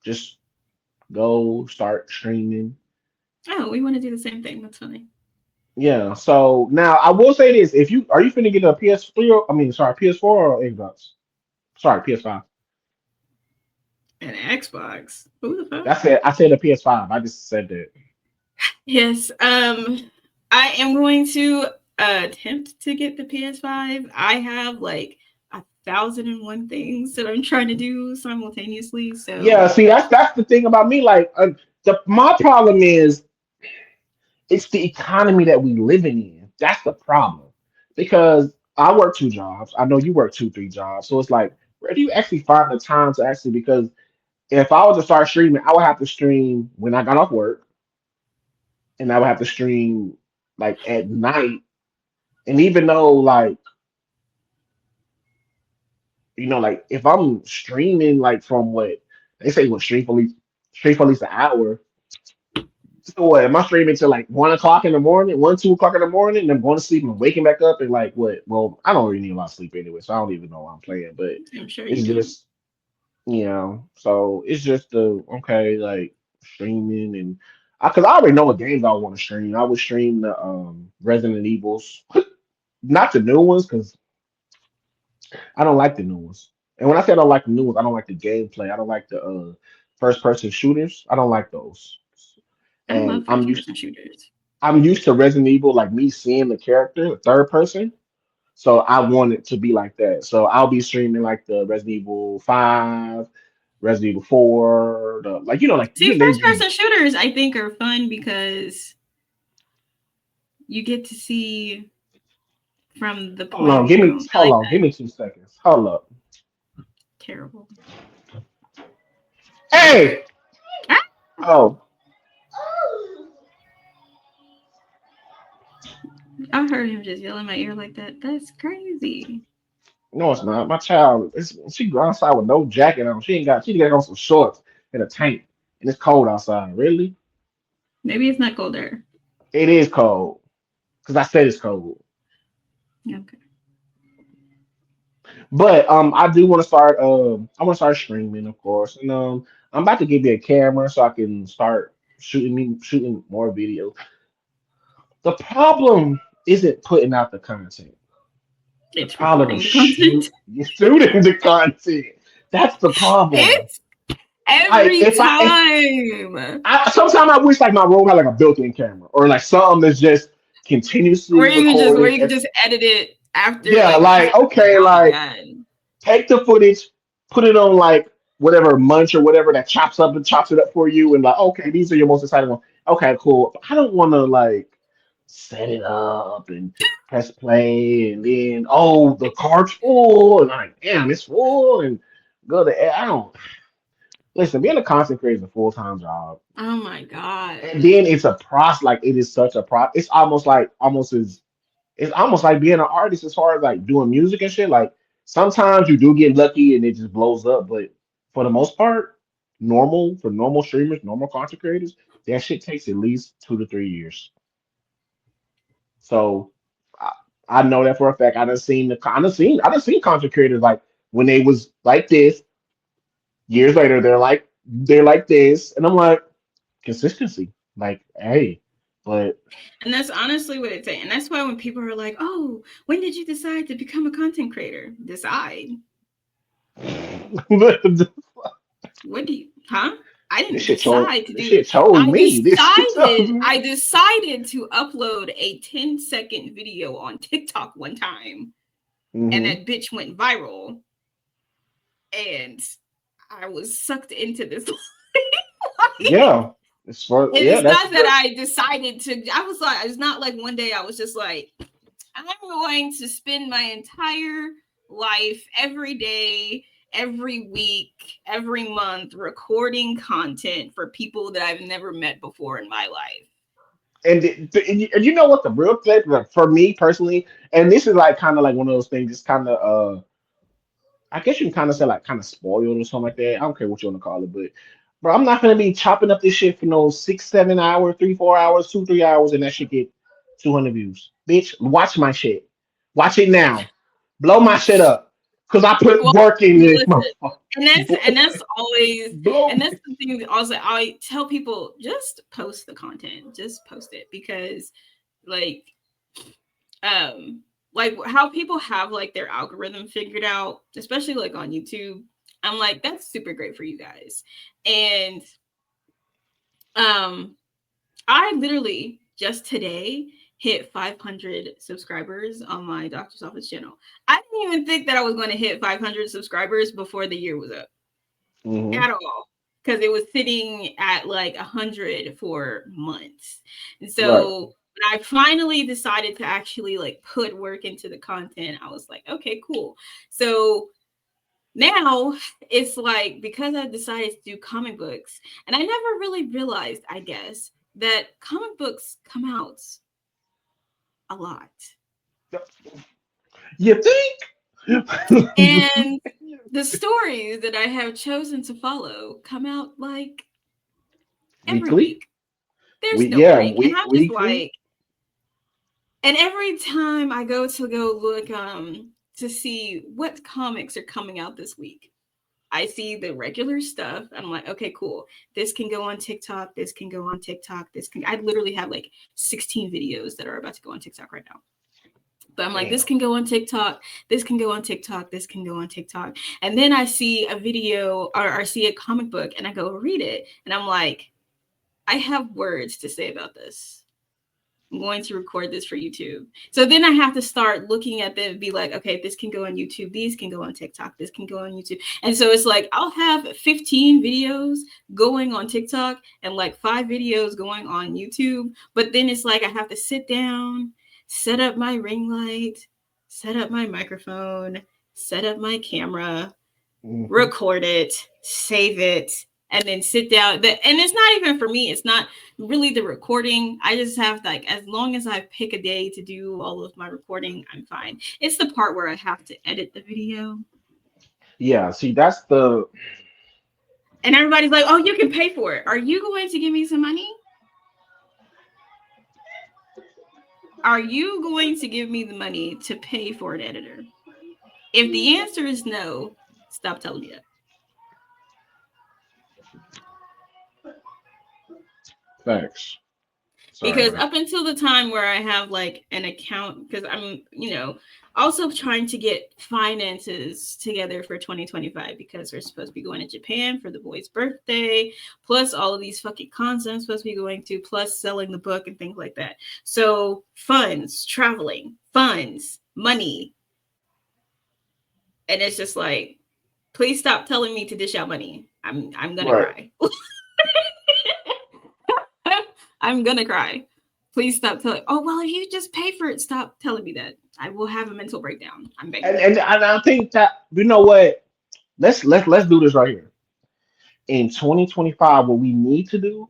[SPEAKER 2] just go start streaming.
[SPEAKER 1] Oh, we want to do the same thing. That's funny.
[SPEAKER 2] Yeah. So now I will say this: if you are you finna get a PS3 or I mean sorry, PS4 or Xbox? Sorry, PS5.
[SPEAKER 1] An Xbox. Who the fuck?
[SPEAKER 2] I said a PS5. I just said that.
[SPEAKER 1] Yes. I am going to attempt to get the PS5. I have like 1,001 things that I'm trying to do simultaneously.
[SPEAKER 2] Yeah,
[SPEAKER 1] So
[SPEAKER 2] see that's the thing about me. Like my problem is it's the economy that we living in. That's the problem. Because I work 2 jobs. I know you work 2, 3 jobs. So it's like, where do you actually find the time to actually? Because if I was to start streaming, I would have to stream when I got off work, and I would have to stream like at night. And even though like like if I'm streaming like from what they say what stream for stream for at least an hour. So what? Am I streaming till like 1 o'clock in the morning, 2 o'clock in the morning, and I'm going to sleep and waking back up and like what? Well, I don't really need a lot of sleep anyway, so I don't even know why I'm playing. But
[SPEAKER 1] I'm sure you
[SPEAKER 2] it's
[SPEAKER 1] do.
[SPEAKER 2] just so it's just the okay, like streaming and because I already know what games I want to stream. I would stream the Resident Evils, not the new ones because I don't like the new ones. And when I say I don't like the new ones, I don't like the gameplay. I don't like the first person shooters. I don't like those.
[SPEAKER 1] I
[SPEAKER 2] And
[SPEAKER 1] love first person shooters.
[SPEAKER 2] I'm used to Resident Evil, like me seeing the character third person. So I want it to be like that. So I'll be streaming like the Resident Evil 5, Resident Evil 4, like like
[SPEAKER 1] See,
[SPEAKER 2] they
[SPEAKER 1] first
[SPEAKER 2] just
[SPEAKER 1] person shooters I think are fun because you get to see from the
[SPEAKER 2] hold
[SPEAKER 1] point of
[SPEAKER 2] on,
[SPEAKER 1] view. I like
[SPEAKER 2] give
[SPEAKER 1] that.
[SPEAKER 2] me 2 seconds. Hold up.
[SPEAKER 1] Terrible.
[SPEAKER 2] Hey!
[SPEAKER 1] Ah,
[SPEAKER 2] Oh,
[SPEAKER 1] I heard him just yell in my ear like that. That's crazy.
[SPEAKER 2] no, it's not. My child, she go outside with no jacket on. She got on some shorts and a tank. And it's cold outside. Really?
[SPEAKER 1] Maybe it's not colder.
[SPEAKER 2] It is cold. Because I said it's cold.
[SPEAKER 1] Okay.
[SPEAKER 2] But I do want to start I want to start streaming, of course. And I'm about to give you a camera so I can start shooting more videos. The problem isn't putting out the content. The
[SPEAKER 1] It's
[SPEAKER 2] problem is
[SPEAKER 1] recording the content.
[SPEAKER 2] shooting the content. That's the problem.
[SPEAKER 1] It's
[SPEAKER 2] Like
[SPEAKER 1] every time.
[SPEAKER 2] sometimes I wish like my room had like a built-in camera or like something that's just
[SPEAKER 1] Where
[SPEAKER 2] continuously
[SPEAKER 1] you can just
[SPEAKER 2] recording.
[SPEAKER 1] edit it after
[SPEAKER 2] Yeah,
[SPEAKER 1] like you
[SPEAKER 2] like
[SPEAKER 1] have it
[SPEAKER 2] okay, like
[SPEAKER 1] done.
[SPEAKER 2] take the footage, put it on like whatever Munch or whatever that chops it up for you, and like okay, these are your most exciting ones. Okay, cool. I don't want to like set it up and press play, and then oh the card's full, and like damn it's full, and go to I don't listen. Being a content creator is a full time job,
[SPEAKER 1] Oh my god.
[SPEAKER 2] and then it's a process. Like it is such a pro. It's almost as it's almost like being an artist as far as like doing music and shit. Like sometimes you do get lucky and it just blows up, but for the most part, normal streamers, normal content creators, that shit takes at least 2 to 3 years. So I, I know that for a fact. I done seen content creators like when they was like this, years later they're like this, and I'm like consistency. Like hey, but
[SPEAKER 1] And that's honestly what it's saying. And that's why when people are like, oh, when did you decide to become a content creator? Decide. What do you huh? I didn't decide to
[SPEAKER 2] this
[SPEAKER 1] do
[SPEAKER 2] shit chose
[SPEAKER 1] I
[SPEAKER 2] me. This shit chose
[SPEAKER 1] decided
[SPEAKER 2] me.
[SPEAKER 1] I decided to upload a 10-second video on TikTok one time and
[SPEAKER 2] Hmm.
[SPEAKER 1] that bitch went viral and I was sucked into this.
[SPEAKER 2] Yeah, it's for
[SPEAKER 1] And
[SPEAKER 2] yeah.
[SPEAKER 1] it's
[SPEAKER 2] That's
[SPEAKER 1] not that
[SPEAKER 2] what.
[SPEAKER 1] I decided to, I was like, it's not like one day I was just like, I'm going to spend my entire life every day, every week, every month recording content for people that I've never met before in my life.
[SPEAKER 2] And you know what the real thing like, for me personally, and this is like kind of like one of those things. It's kind of I guess you can kind of say like kind of spoiled or something like that. I don't care what you want to call it, but bro, I'm not gonna be chopping up this shit for no 6, 7 hours, 3, 4 hours, 2, 3 hours, and that shit get 200 views. Bitch, watch my shit. Watch it now. Blow my shit up, cause I put
[SPEAKER 1] Well,
[SPEAKER 2] work in this
[SPEAKER 1] listen,
[SPEAKER 2] motherfucker.
[SPEAKER 1] and that's always,
[SPEAKER 2] Blow.
[SPEAKER 1] and that's the thing that also I tell people, just post the content, just post it, because like um how people have like their algorithm figured out, especially like on YouTube. I'm like, that's super great for you guys. And um I literally just today hit 500 subscribers on my doctor's office channel. I didn't even think that I was going to hit 500 subscribers before the year was up
[SPEAKER 2] Hmm.
[SPEAKER 1] at all, because it was sitting at like 100 for months. And
[SPEAKER 2] Right.
[SPEAKER 1] so when I finally decided to actually like put work into the content, I was like, okay, cool. So now it's like, because I decided to do comic books, and I never really realized, I guess, that comic books come out a lot.
[SPEAKER 2] You think?
[SPEAKER 1] And the stories that I have chosen to follow come out like every
[SPEAKER 2] Weekly?
[SPEAKER 1] week. There's no break. And I'm just
[SPEAKER 2] Weekly.
[SPEAKER 1] like, and every time I go look to see what comics are coming out this week, I see the regular stuff. And I'm like, okay, cool. This can go on TikTok. This can go on TikTok. I literally have like 16 videos that are about to go on TikTok right now. But I'm like, this can go on TikTok. This can go on TikTok. This can go on TikTok. And then I see a video or I see a comic book and I go read it. And I'm like, I have words to say about this. I'm going to record this for YouTube. So then I have to start looking at them and be like, okay, this can go on YouTube. These can go on TikTok. This can go on YouTube. And so it's like, I'll have 15 videos going on TikTok and like 5 videos going on YouTube. But then it's like, I have to sit down, set up my ring light, set up my microphone, set up my camera, record it, save it, and then sit down. And it's not even for me. It's not really the recording. I just have like, as long as I pick a day to do all of my recording, I'm fine. It's the part where I have to edit the video.
[SPEAKER 2] Yeah, see, that's the.
[SPEAKER 1] And everybody's like, oh, you can pay for it. Are you going to give me some money? Are you going to give me the money to pay for an editor? If the answer is no, stop telling me that.
[SPEAKER 2] Facts. Sorry,
[SPEAKER 1] Because
[SPEAKER 2] man.
[SPEAKER 1] up until the time where I have like an account, because I'm, also trying to get finances together for 2025 because we're supposed to be going to Japan for the boy's birthday, plus all of these fucking cons I'm supposed to be going to, plus selling the book and things like that. So funds, traveling, funds, money. And it's just like, please stop telling me to dish out money. I'm gonna cry. I'm gonna cry. Please stop telling. Oh well, if you just pay for it, stop telling me that. I will have a mental breakdown. I'm begging.
[SPEAKER 2] And I think that you know what? Let's do this right here. In 2025, what we need to do,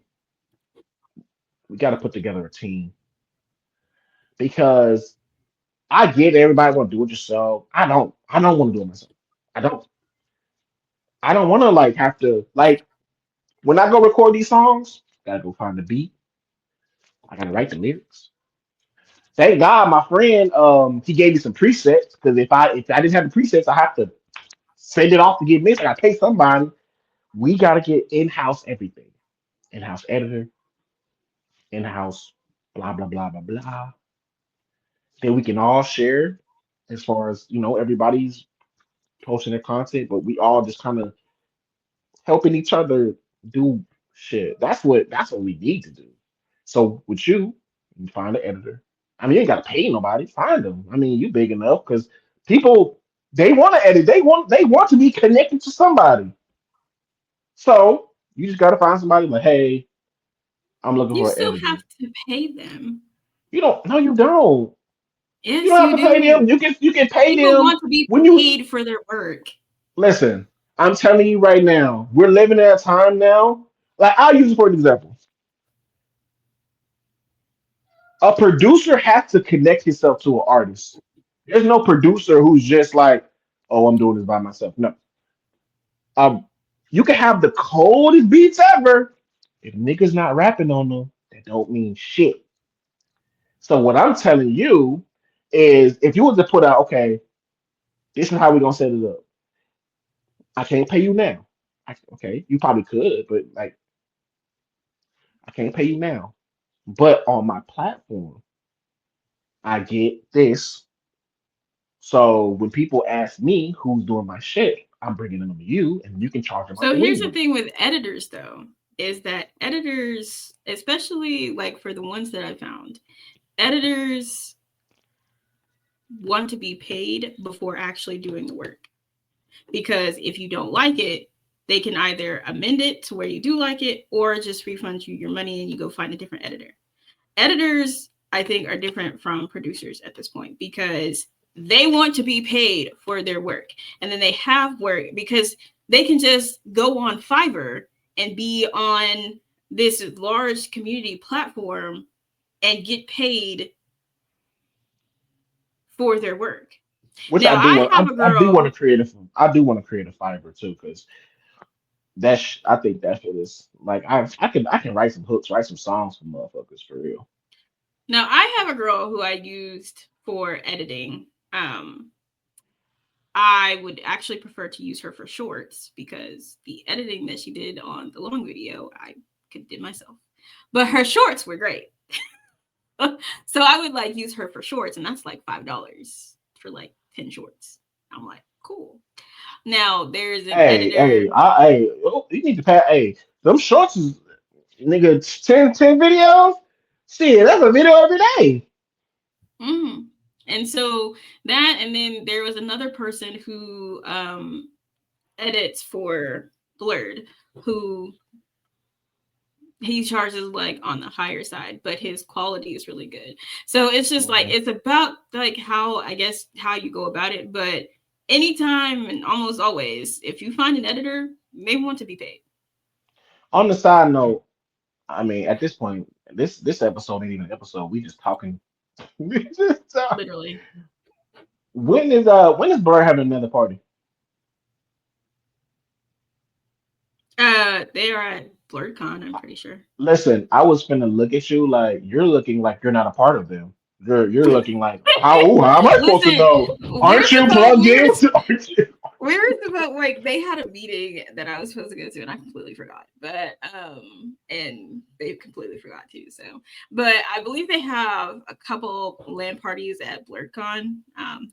[SPEAKER 2] we got to put together a team because I get everybody want to do it yourself. I don't. I don't want to do it myself. I don't. I don't want to like have to like when I go record these songs. Gotta go find the beat. I gotta write the lyrics. Thank God, my friend, he gave me some presets because if I didn't have the presets, I have to send it off to get mixed. I gotta pay somebody. We gotta get in-house everything, in-house editor, in-house blah blah blah blah blah. Then we can all share as far as everybody's posting their content, but we all just kind of helping each other do shit. That's what we need to do. So with you find an editor. I mean, you ain't gotta pay nobody. Find them. I mean, you big enough because people they want to edit. They want to be connected to somebody. So you just gotta find somebody like, hey, I'm looking
[SPEAKER 1] You
[SPEAKER 2] for an
[SPEAKER 1] still
[SPEAKER 2] editor.
[SPEAKER 1] have to pay them.
[SPEAKER 2] You don't. No, you don't. You
[SPEAKER 1] Yes,
[SPEAKER 2] don't have
[SPEAKER 1] you
[SPEAKER 2] to pay
[SPEAKER 1] do.
[SPEAKER 2] them. You can pay
[SPEAKER 1] People
[SPEAKER 2] them
[SPEAKER 1] want to be
[SPEAKER 2] when you
[SPEAKER 1] paid for their work.
[SPEAKER 2] listen. I'm telling you right now, we're living at a time now. Like I'll use it for an example. A producer has to connect himself to an artist. There's no producer who's just like, oh, I'm doing this by myself. No. Um, you can have the coldest beats ever. If niggas not rapping on them, that don't mean shit. So what I'm telling you is if you was to put out, okay, this is how we gonna set it up. I can't pay you now. Okay, you probably could, but like I can't pay you now. But on my platform, I get this. So when people ask me who's doing my shit, I'm bringing them to you, and you can charge them out
[SPEAKER 1] So
[SPEAKER 2] the
[SPEAKER 1] here's the
[SPEAKER 2] window.
[SPEAKER 1] thing with editors, though, is that editors, especially like for the ones that I found, editors want to be paid before actually doing the work. Because if you don't like it, they can either amend it to where you do like it or just refund you your money and you go find a different editor. Editors, I think, are different from producers at this point because they want to be paid for their work. And then they have work because they can just go on Fiverr and be on this large community platform and get paid for their work.
[SPEAKER 2] Which
[SPEAKER 1] Now,
[SPEAKER 2] I do
[SPEAKER 1] I
[SPEAKER 2] want.
[SPEAKER 1] have a
[SPEAKER 2] I do want
[SPEAKER 1] girl.
[SPEAKER 2] to create a. I do want to create a Fiverr too, because I think that shit is like I can write some hooks, write some songs for motherfuckers for real.
[SPEAKER 1] Now I have a girl who I used for editing. I would actually prefer to use her for shorts because the editing that she did on the long video I could do myself, but her shorts were great. So I would like use her for shorts, and that's like $5 for like 10 shorts. I'm like, cool. Now there's an editor.
[SPEAKER 2] You need to pay. Hey, them shorts is nigga 10 videos. Shit, that's a video every day.
[SPEAKER 1] Mm. And so that, and then there was another person who edits for Blurred, who he charges like on the higher side, but his quality is really good. So it's just like, it's about like how, I guess, how you go about it. But anytime and almost always, if you find an editor, they want to be paid.
[SPEAKER 2] On the side note, I mean, at this point, this episode ain't even an episode. We just talking. We just talking.
[SPEAKER 1] Literally.
[SPEAKER 2] When is Blur having another party?
[SPEAKER 1] They are at BlurredCon, I'm pretty sure.
[SPEAKER 2] Listen, I was finna look at you like you're looking like you're not a part of them. You're looking like how am I supposed to know? Aren't you plugged in?
[SPEAKER 1] We were about like they had a meeting that I was supposed to go to and I completely forgot. But and they completely forgot too. So but I believe they have a couple LAN parties at BlurredCon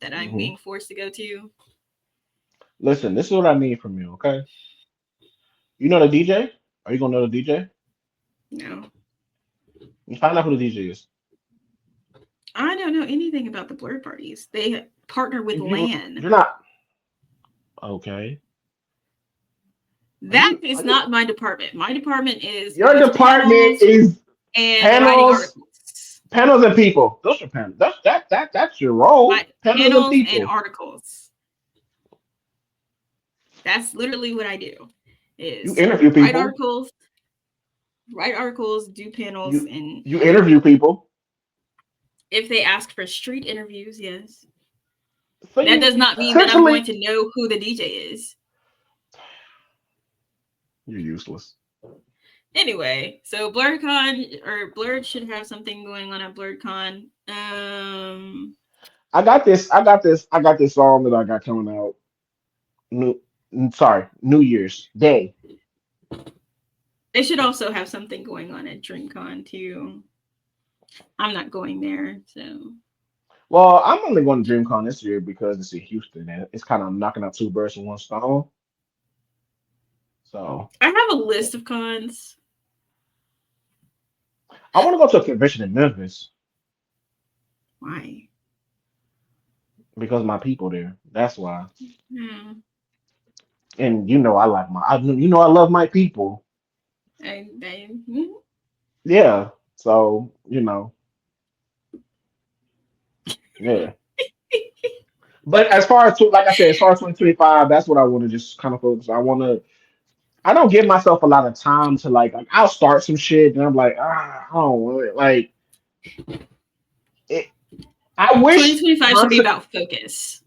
[SPEAKER 1] that I'm being forced to go to.
[SPEAKER 2] Listen, this is what I need from you, okay? You know the DJ? Are you gonna know the DJ?
[SPEAKER 1] No.
[SPEAKER 2] You find out who the DJ is.
[SPEAKER 1] I don't know anything about the Blurred parties. They partner with LAN.
[SPEAKER 2] You're not okay.
[SPEAKER 1] That is not my department. My department is
[SPEAKER 2] your department is
[SPEAKER 1] and
[SPEAKER 2] panels and people. Those are panels. That's your role.
[SPEAKER 1] Panels and articles. That's literally what I do. Is
[SPEAKER 2] you interview people.
[SPEAKER 1] Write articles, do panels, and
[SPEAKER 2] you interview people.
[SPEAKER 1] If they ask for street interviews, yes. So that does not mean that I'm going to know who the DJ is.
[SPEAKER 2] You're useless.
[SPEAKER 1] Anyway, so BlurredCon or Blurred should have something going on at BlurredCon.
[SPEAKER 2] I got this song that I got coming out. New Year's Day.
[SPEAKER 1] They should also have something going on at DreamCon too. I'm not going there, so.
[SPEAKER 2] Well, I'm only going to DreamCon this year because it's in Houston and it's kind of knocking out two birds with one stone. So
[SPEAKER 1] I have a list of cons.
[SPEAKER 2] I want to go to a convention in Memphis.
[SPEAKER 1] Why?
[SPEAKER 2] Because my people there. That's why.
[SPEAKER 1] Hmm.
[SPEAKER 2] And I love my people. Yeah. So, yeah. But as far as 2025, that's what I want to just kind of focus. I don't give myself a lot of time to like I'll start some shit and I'm like, I don't want it. Like I wish
[SPEAKER 1] 2025 should be about focus.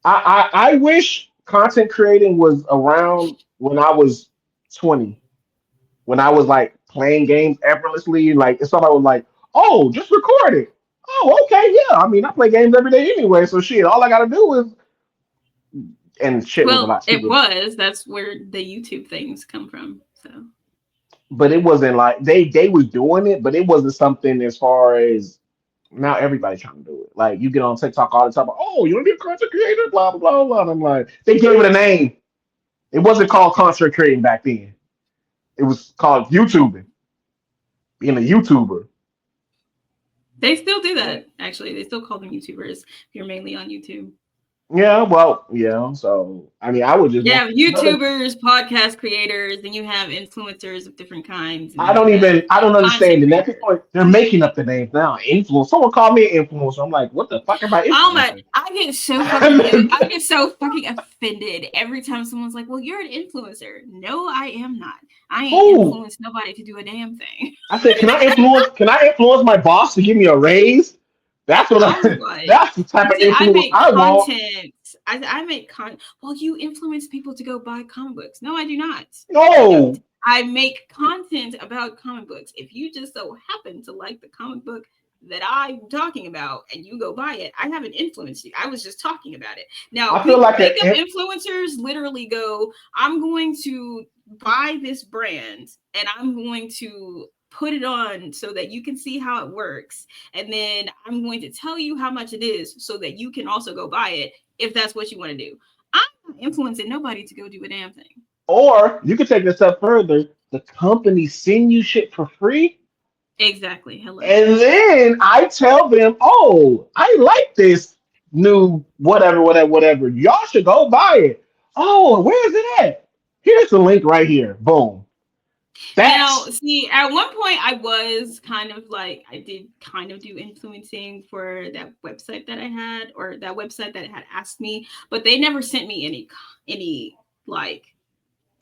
[SPEAKER 2] I wish content creating was around when I was 20. When I was like playing games effortlessly, like it's something I was like, oh, just record it. Oh, okay, yeah. I mean, I play games every day anyway, so shit. All I gotta do is, and shit was a lot cheaper.
[SPEAKER 1] That's where the YouTube things come from. So,
[SPEAKER 2] but it wasn't like they was doing it, but it wasn't something as far as now everybody's trying to do it. Like you get on TikTok all the time, oh, you want to be a content creator, blah blah blah blah. And I'm like, they gave it a name. It wasn't called content creating back then. It was called YouTubing. Being a YouTuber.
[SPEAKER 1] They still do that, actually. They still call them YouTubers if you're mainly on YouTube.
[SPEAKER 2] Yeah, well, yeah. So, I mean, I would just...
[SPEAKER 1] You have YouTubers, podcast creators, and you have influencers of different kinds.
[SPEAKER 2] I don't understand. And at this point, they're making up the names now. Influencer. Someone called me an influencer. I'm like, what the fuck am I influencing?
[SPEAKER 1] Oh my, I get so fucking offended every time someone's like, well, you're an influencer. No, I am not. I ain't influenced nobody to do a damn thing.
[SPEAKER 2] I said, can I influence my boss to give me a raise? That's what that's the type of influence I want.
[SPEAKER 1] I make well, you influence people to go buy comic books. No, I do not.
[SPEAKER 2] No.
[SPEAKER 1] I make content about comic books. If you just so happen to like the comic book that I'm talking about and you go buy it, I haven't influenced you. I was just talking about it. Now,
[SPEAKER 2] I feel like
[SPEAKER 1] makeup influencers literally go, I'm going to buy this brand and I'm going to put it on so that you can see how it works. And then I'm going to tell you how much it is so that you can also go buy it if that's what you want to do. I'm not influencing nobody to go do a damn thing.
[SPEAKER 2] Or you can take it a step further. The company send you shit for free.
[SPEAKER 1] Exactly. Hello.
[SPEAKER 2] And then I tell them, oh, I like this new whatever. Y'all should go buy it. Oh, where is it at? Here's the link right here. Boom.
[SPEAKER 1] Now,
[SPEAKER 2] That's
[SPEAKER 1] see, at one point I was kind of like, I did kind of do influencing for that website that I had, or that website that had asked me, but they never sent me any like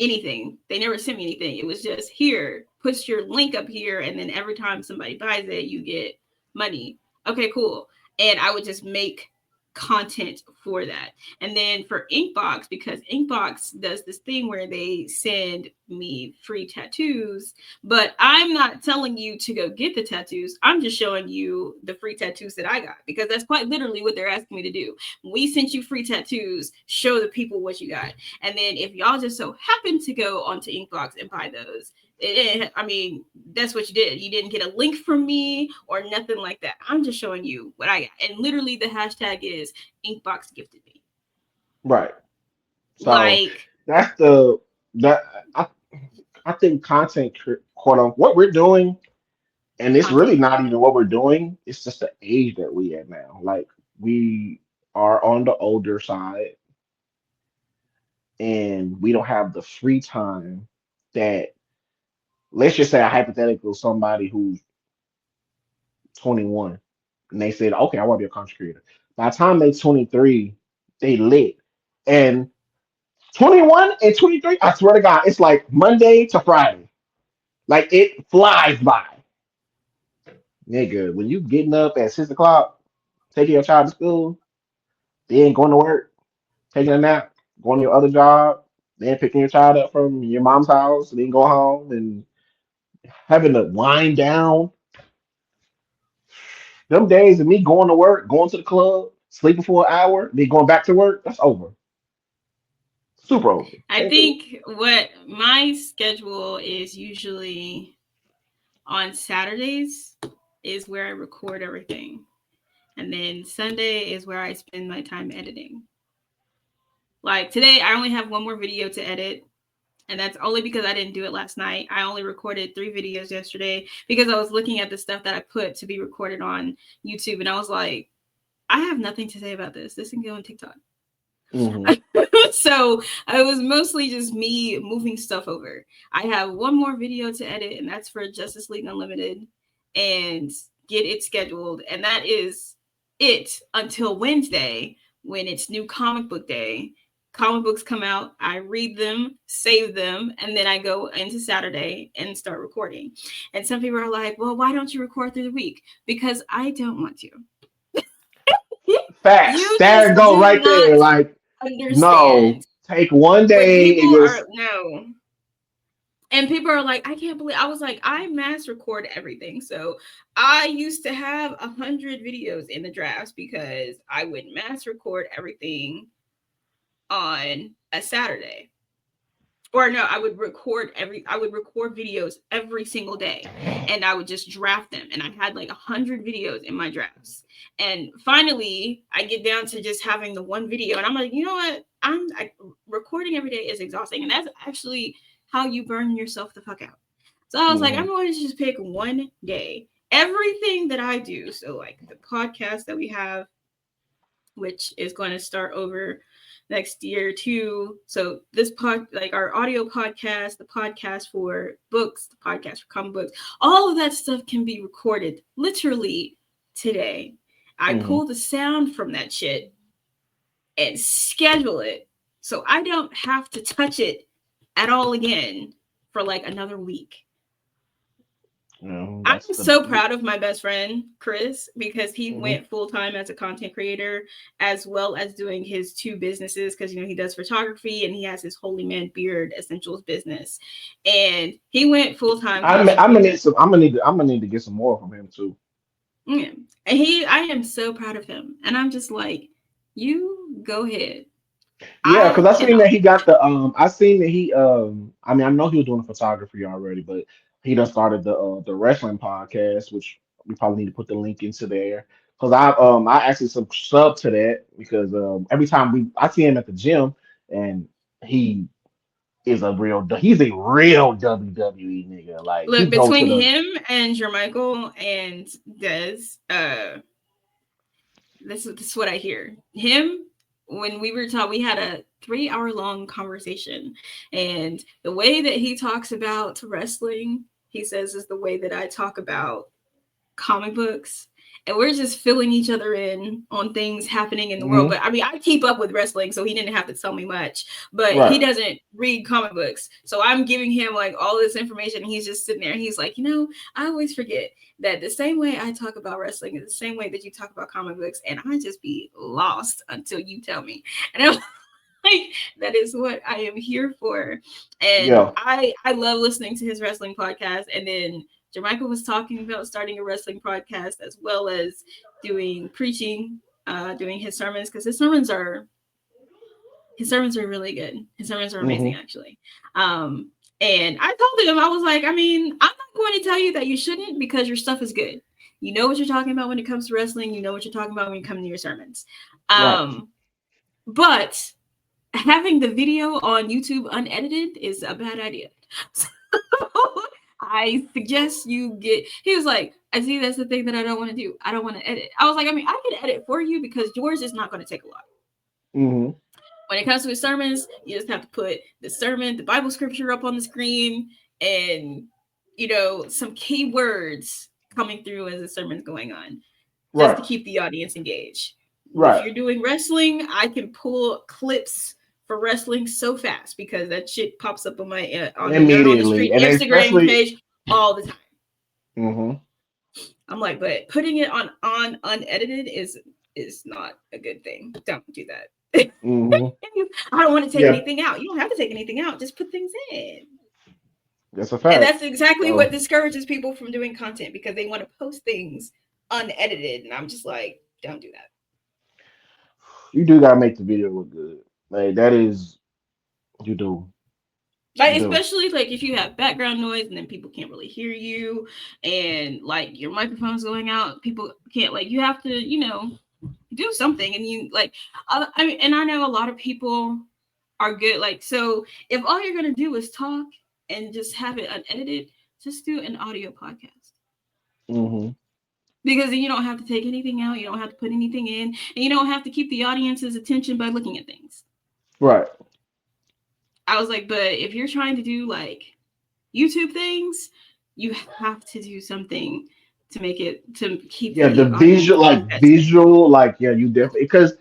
[SPEAKER 1] anything. They never sent me anything. It was just, here, put your link up here, and then every time somebody buys it, you get money. Okay, cool. And I would just make content for that. And then for Inkbox, because Inkbox does this thing where they send me free tattoos, but I'm not telling you to go get the tattoos. I'm just showing you the free tattoos that I got, because that's quite literally what they're asking me to do. We sent you free tattoos, show the people what you got. And then if y'all just so happen to go onto Inkbox and buy those, I mean, that's what you did. You didn't get a link from me or nothing like that. I'm just showing you what I got. And literally the hashtag is Inkbox gifted me.
[SPEAKER 2] right. So
[SPEAKER 1] Like,
[SPEAKER 2] that's I think content quote unquote what we're doing, and it's really
[SPEAKER 1] content.
[SPEAKER 2] not even what we're doing. It's just the age that we at now. Like we are on the older side, and we don't have the free time that, let's just say a hypothetical somebody who's 21 and they said, okay, I want to be a content creator. By the time they 23, they lit. And 21 and 23, I swear to God, it's like Monday to Friday. Like it flies by. Nigga, when you getting up at 6 o'clock, taking your child to school, then going to work, taking a nap, going to your other job, then picking your child up from your mom's house, and then go home and having to wind down. Them days of me going to work, going to the club, sleeping for an hour, then going back to work, that's over. Super over.
[SPEAKER 1] I think what my schedule is usually on Saturdays is where I record everything. And then Sunday is where I spend my time editing. Like today, I only have one more video to edit. And that's only because I didn't do it last night. I only recorded 3 videos yesterday because I was looking at the stuff that I put to be recorded on YouTube. And I was like, I have nothing to say about this. This can go on TikTok.
[SPEAKER 2] Mm-hmm.
[SPEAKER 1] So it was mostly just me moving stuff over. I have one more video to edit, and that's for Justice League Unlimited, and get it scheduled. And that is it until Wednesday, when it's new comic book day. Comic books come out, I read them, save them, and then I go into Saturday and start recording. And some people are like, well, why don't you record through the week? Because I don't want to.
[SPEAKER 2] Facts. There go right there. Like,
[SPEAKER 1] understand.
[SPEAKER 2] no, take one day and just
[SPEAKER 1] no. And people are like, I can't believe. I was like, I mass record everything. So I used to have 100 videos in the drafts because I would mass record everything on a Saturday. Or no, I would record videos every single day, and I would just draft them. And I had like 100 videos in my drafts. And finally, I get down to just having the one video, and I'm like, you know what? Recording every day is exhausting, and that's actually how you burn yourself the fuck out. So I was like, I'm going to just pick one day. Everything that I do, so like the podcast that we have, which is going to start over next year too. So this like our audio podcast, the podcast for books, the podcast for comic books, all of that stuff can be recorded literally today. I pull the sound from that shit and schedule it so I don't have to touch it at all again for like another week.
[SPEAKER 2] You know,
[SPEAKER 1] I'm
[SPEAKER 2] that's the
[SPEAKER 1] so proud of my best friend Chris because he
[SPEAKER 2] Mhm.
[SPEAKER 1] went full time as a content creator as well as doing his two businesses because he does photography and he has his Holy Man Beard Essentials business, and he went full time content
[SPEAKER 2] I'm gonna
[SPEAKER 1] creator.
[SPEAKER 2] need some. I'm gonna need to get some more from him too.
[SPEAKER 1] Yeah. And I am so proud of him, and I'm just like, you go ahead.
[SPEAKER 2] Yeah,
[SPEAKER 1] I
[SPEAKER 2] because I seen
[SPEAKER 1] cannot.
[SPEAKER 2] that he got the I seen that he I mean I know he was doing photography already, but he done started the wrestling podcast, which we probably need to put the link into there. Because I actually sub to that because every time I see him at the gym and he he's a real WWE nigga. Like he
[SPEAKER 1] Look,
[SPEAKER 2] go to
[SPEAKER 1] between
[SPEAKER 2] the
[SPEAKER 1] him and Jermichael and Des, this is what I hear. Him, when we were talking, we had a 3 hour long conversation, and the way that he talks about wrestling, he says, is the way that I talk about comic books, and we're just filling each other in on things happening in the world.
[SPEAKER 2] Mhm.
[SPEAKER 1] But I mean, I keep up with wrestling, so he didn't have to tell me much, but he
[SPEAKER 2] Right.
[SPEAKER 1] doesn't read comic books, so I'm giving him like all this information, and he's just sitting there and he's like, I always forget that the same way I talk about wrestling is the same way that you talk about comic books, and I just be lost until you tell me. And I'm like, that is what I am here for. And
[SPEAKER 2] Yeah.
[SPEAKER 1] I love listening to his wrestling podcast. And then Jermichael was talking about starting a wrestling podcast as well as doing preaching, doing his sermons, because his sermons are really good. His sermons are amazing,
[SPEAKER 2] Mhm.
[SPEAKER 1] actually. And I told him, I was like, I mean, I'm not going to tell you that you shouldn't because your stuff is good. You know what you're talking about when it comes to wrestling. You know what you're talking about when you come to your sermons.
[SPEAKER 2] Right.
[SPEAKER 1] But having the video on YouTube unedited is a bad idea. So I suggest you he was like, I see that's the thing that I don't want to do. I don't want to edit. I was like, I mean, I can edit for you because yours is not going to take a lot.
[SPEAKER 2] Mhm.
[SPEAKER 1] When it comes to his sermons, you just have to put the sermon, the Bible scripture up on the screen, and some key words coming through as the sermon's going on, just to
[SPEAKER 2] Right.
[SPEAKER 1] keep the audience engaged. If
[SPEAKER 2] Right.
[SPEAKER 1] you're doing wrestling, I can pull clips for wrestling so fast because that shit pops up on my on the Nerd on the
[SPEAKER 2] Immediately,
[SPEAKER 1] Street
[SPEAKER 2] and
[SPEAKER 1] Instagram
[SPEAKER 2] especially.
[SPEAKER 1] page all the time.
[SPEAKER 2] Mhm.
[SPEAKER 1] I'm like, but putting it on unedited is not a good thing. Don't do that.
[SPEAKER 2] Mhm.
[SPEAKER 1] I don't want to take
[SPEAKER 2] Yeah,
[SPEAKER 1] anything out. You don't have to take anything out. Just put things in.
[SPEAKER 2] that's a
[SPEAKER 1] And
[SPEAKER 2] fact.
[SPEAKER 1] that's exactly what
[SPEAKER 2] So
[SPEAKER 1] discourages people from doing content because they want to post things unedited. And I'm just like, don't do that.
[SPEAKER 2] you do gotta make the video look good. Like that is you do. You
[SPEAKER 1] Like,
[SPEAKER 2] do.
[SPEAKER 1] especially like if you have background noise and then people can't really hear you and like your microphone's going out, people can't, like, you have to, do something. And you like, I mean, and I know a lot of people are good. Like, so if all you're going to do is talk and just have it unedited, just do an audio podcast.
[SPEAKER 2] Mhm.
[SPEAKER 1] Because then you don't have to take anything out, you don't have to put anything in, and you don't have to keep the audience's attention by looking at things.
[SPEAKER 2] Right.
[SPEAKER 1] I was like, but if you're trying to do like YouTube things, you have to do something to make it to keep
[SPEAKER 2] Yeah, the
[SPEAKER 1] the audience invested.
[SPEAKER 2] visual, like yeah, you definitely because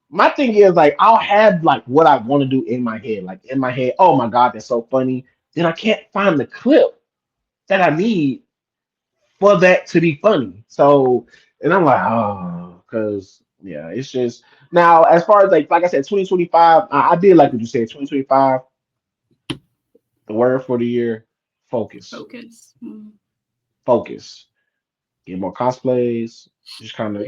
[SPEAKER 2] my thing is like I'll have like what I want to do in my head, like in my head. Oh my god, that's so funny. Then I can't find the clip that I need for that to be funny. So, and I'm like, oh, because yeah, it's just now as far as like I said, 2025. I did like what you said. 2025, the word for the year, focus,
[SPEAKER 1] Focus. Mm.
[SPEAKER 2] focus. Get more cosplays. Just kind of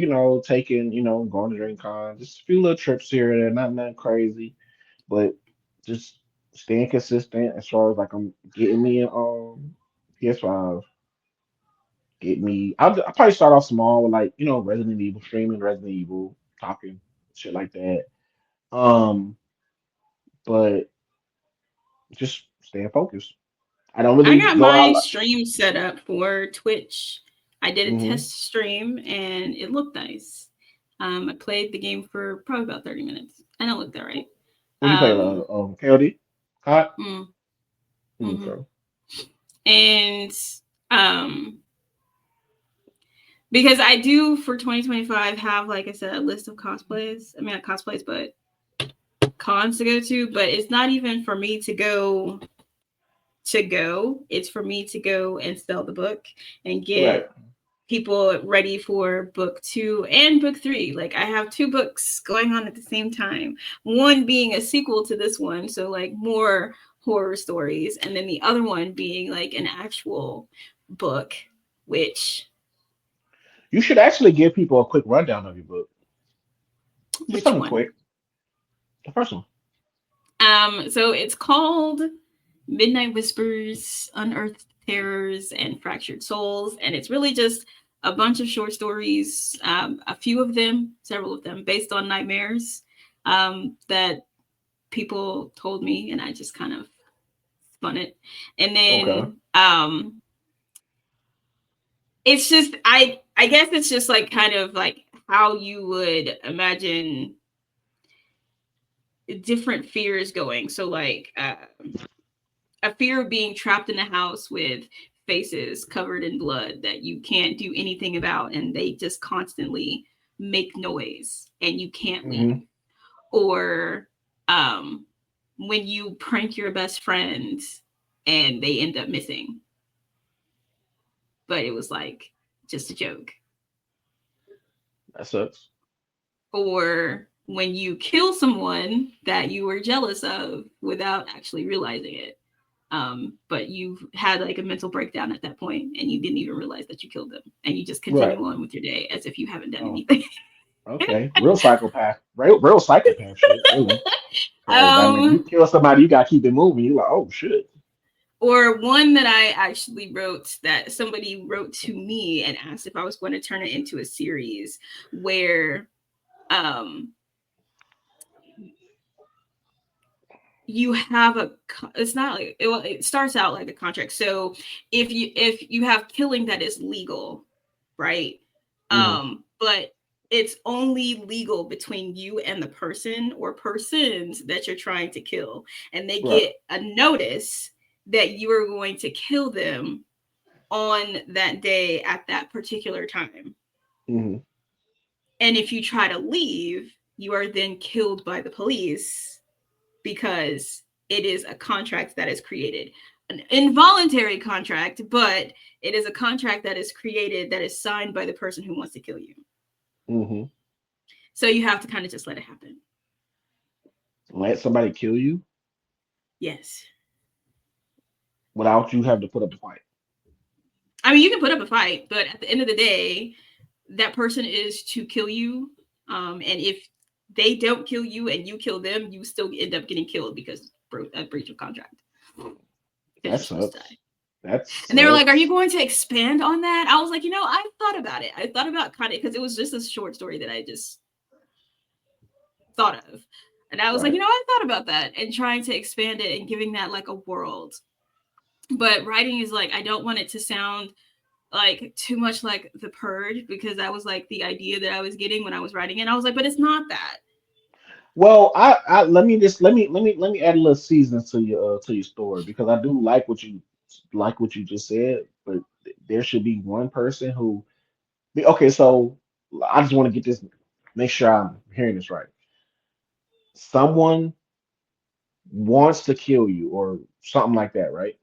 [SPEAKER 2] taking going to drink con, just a few little trips here and there, nothing crazy, but just staying consistent as far as like I'm getting me an PS5. Get me. I'll probably start off small with like Resident Evil streaming, Resident Evil talking shit like that. Um, but just staying focused. I don't
[SPEAKER 1] I
[SPEAKER 2] really
[SPEAKER 1] got
[SPEAKER 2] go
[SPEAKER 1] my
[SPEAKER 2] out.
[SPEAKER 1] stream set up for Twitch. I did a
[SPEAKER 2] Mm-hmm.
[SPEAKER 1] test stream and it looked nice. I played the game for probably about 30 minutes and it looked all right.
[SPEAKER 2] What do you play? KOD? Hot.
[SPEAKER 1] Mm, mhm.
[SPEAKER 2] Okay.
[SPEAKER 1] And um, because I do for 2025 have, like I said, a list of cosplays. I mean, not cosplays, but cons to go to. But it's not even for me to go to go. It's for me to go and sell the book and get
[SPEAKER 2] Right.
[SPEAKER 1] people ready for book 2 and book 3. Like I have 2 books going on at the same time. One being a sequel to this one, so like more horror stories, and then the other one being like an actual book, which
[SPEAKER 2] You should actually give people a quick rundown of your book. Just
[SPEAKER 1] which
[SPEAKER 2] something
[SPEAKER 1] one?
[SPEAKER 2] quick. The first one.
[SPEAKER 1] So it's called Midnight Whispers, Unearthed Terrors, and Fractured Souls. And it's really just a bunch of short stories, a few of them, several of them, based on nightmares that people told me, and I just kind of spun it. And then it's just I guess it's just like kind of like how you would imagine different fears going. So like a fear of being trapped in a house with faces covered in blood that you can't do anything about, and they just constantly make noise and you can't leave. Or when you prank your best friend and they end up missing, but it was like just a joke.
[SPEAKER 2] That sucks.
[SPEAKER 1] Or when you kill someone that you were jealous of without actually realizing it. But you've had like a mental breakdown at that point and you didn't even realize that you killed them, and you just continue on with your day as if you haven't done anything.
[SPEAKER 2] Okay, real psychopath, real psychopath shit. Really. I mean, you kill somebody, you gotta keep it moving. You're like, oh shit.
[SPEAKER 1] Or one that I actually wrote that somebody wrote to me and asked if I was going to turn it into a series where you have it's not like it starts out like a contract. So if you have killing that is legal, right? But it's only legal between you and the person or persons that you're trying to kill, and they get a notice that you are going to kill them on that day at that particular time. And if you try to leave, you are then killed by the police because it is a contract that is created. An involuntary contract, but it is a contract that is created, that is signed by the person who wants to kill you. So you have to kind of just let it happen.
[SPEAKER 2] Let somebody kill you?
[SPEAKER 1] Yes.
[SPEAKER 2] Without you having to put up a fight?
[SPEAKER 1] I mean, you can put up a fight, but at the end of the day, that person is to kill you. And if they don't kill you and you kill them, you still end up getting killed because a breach of contract.
[SPEAKER 2] That sucks.
[SPEAKER 1] And they were like, are you going to expand on that? I was like, I thought about it. I thought about kind of, because it was just a short story that I just thought of. And I was like, I thought about that and trying to expand it and giving that like a world. But writing is like, I don't want it to sound like too much like The Purge, because that was like the idea that I was getting when I was writing it. And I was like, but it's not that.
[SPEAKER 2] Well, I let me add a little season to your story, because I do like what you just said, but there should be one person who. Okay, so I just want to get this, make sure I'm hearing this right. Someone wants to kill you or something like that, right?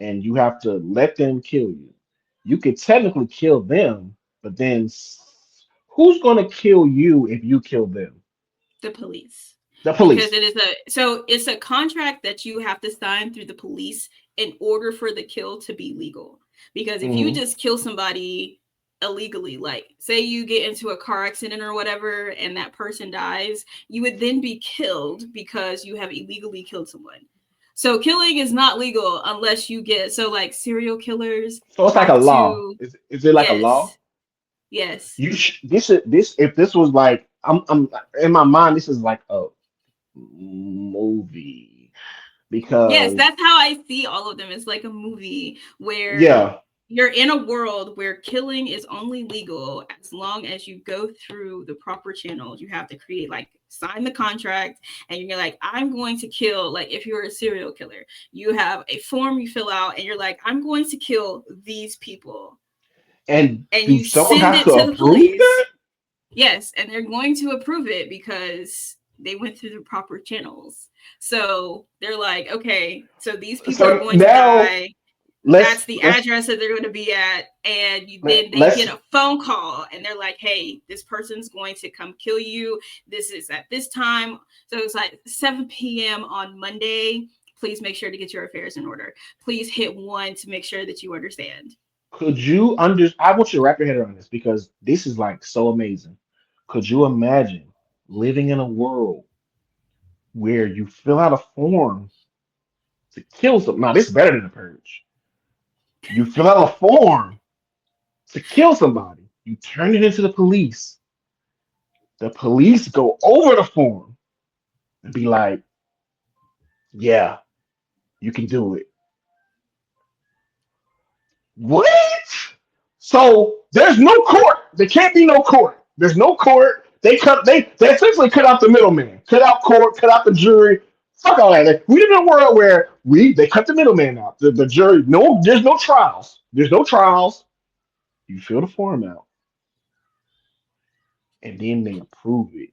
[SPEAKER 2] And you have to let them kill you. You could technically kill them, but then who's going to kill you if you kill them?
[SPEAKER 1] The police.
[SPEAKER 2] The police.
[SPEAKER 1] Because it's a contract that you have to sign through the police in order for the kill to be legal. Because if you just kill somebody illegally, like say you get into a car accident or whatever and that person dies, you would then be killed because you have illegally killed someone. So killing is not legal unless you get, so like serial killers.
[SPEAKER 2] So it's like a law. Is it like a law?
[SPEAKER 1] Yes.
[SPEAKER 2] This if this was like, I'm in my mind, this is like a movie, because
[SPEAKER 1] yes, that's how I see all of them. It's like a movie where you're in a world where killing is only legal as long as you go through the proper channels. You have to sign the contract, and you're like, I'm going to kill, like if you're a serial killer, you have a form you fill out and you're like, I'm going to kill these people.
[SPEAKER 2] And
[SPEAKER 1] you
[SPEAKER 2] someone
[SPEAKER 1] send
[SPEAKER 2] has
[SPEAKER 1] it
[SPEAKER 2] to
[SPEAKER 1] to the police.
[SPEAKER 2] That?
[SPEAKER 1] Yes, and they're going to approve it because they went through the proper channels. So they're like, okay, so these people are
[SPEAKER 2] So
[SPEAKER 1] going to
[SPEAKER 2] now
[SPEAKER 1] die.
[SPEAKER 2] let's
[SPEAKER 1] That's the
[SPEAKER 2] let's
[SPEAKER 1] address that they're going to be at. And then they
[SPEAKER 2] let's
[SPEAKER 1] get a phone call and they're like, hey, this person's going to come kill you. This is at this time. So it's like 7 p.m. on Monday. Please make sure to get your affairs in order. Please hit 1 to make sure that you understand.
[SPEAKER 2] could you I want you to wrap your head around this because this is like so amazing. Could you imagine living in a world where you fill out a form to kill someone? Now, this is better than the purge. You fill out a form to kill somebody. You turn it into the police. The police go over the form and be like, yeah, you can do it. What? So there's no court. There can't be no court. There's no court. They essentially cut out the middleman. Cut out court, cut out the jury. Fuck all that. We live in a world where they cut the middleman out. The jury, no, there's no trials. There's no trials. You fill the form out. And then they approve it.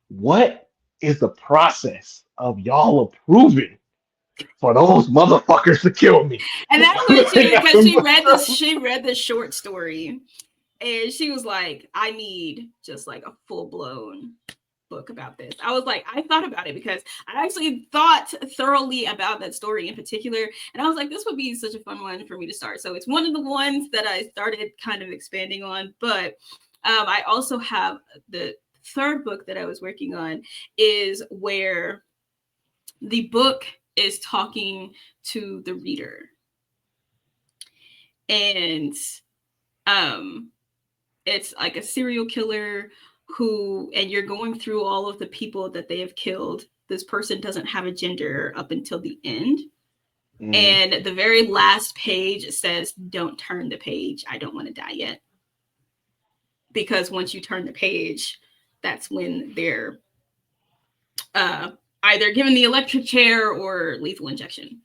[SPEAKER 2] What is the process of y'all approving for those motherfuckers to kill me?
[SPEAKER 1] And that's what because she read this short story and she was like, I need just like a full-blown book about this. I was like, I thought about it because I actually thought thoroughly about that story in particular. And I was like, this would be such a fun one for me to start. So it's one of the ones that I started kind of expanding on. But I also have the third book that I was working on is where the book is talking to the reader. And it's like a serial killer and you're going through all of the people that they have killed. This person doesn't have a gender up until the end. And the very last page says, don't turn the page. I don't want to die yet. Because once you turn the page, that's when they're either given the electric chair or lethal injection.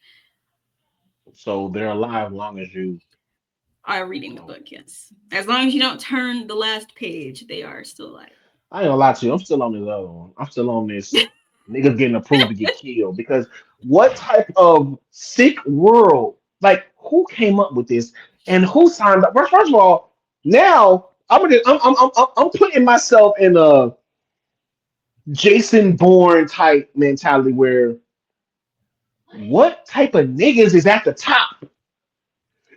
[SPEAKER 2] So they're alive as long as you
[SPEAKER 1] are reading the book, yes. As long as you don't turn the last page, they are still alive.
[SPEAKER 2] I ain't gonna lie to you. I'm still on this other one. I'm still on this niggas getting approved to get killed because what type of sick world? Like, who came up with this and who signed up? First of all, now I'm putting myself in a Jason Bourne type mentality where what type of niggas is at the top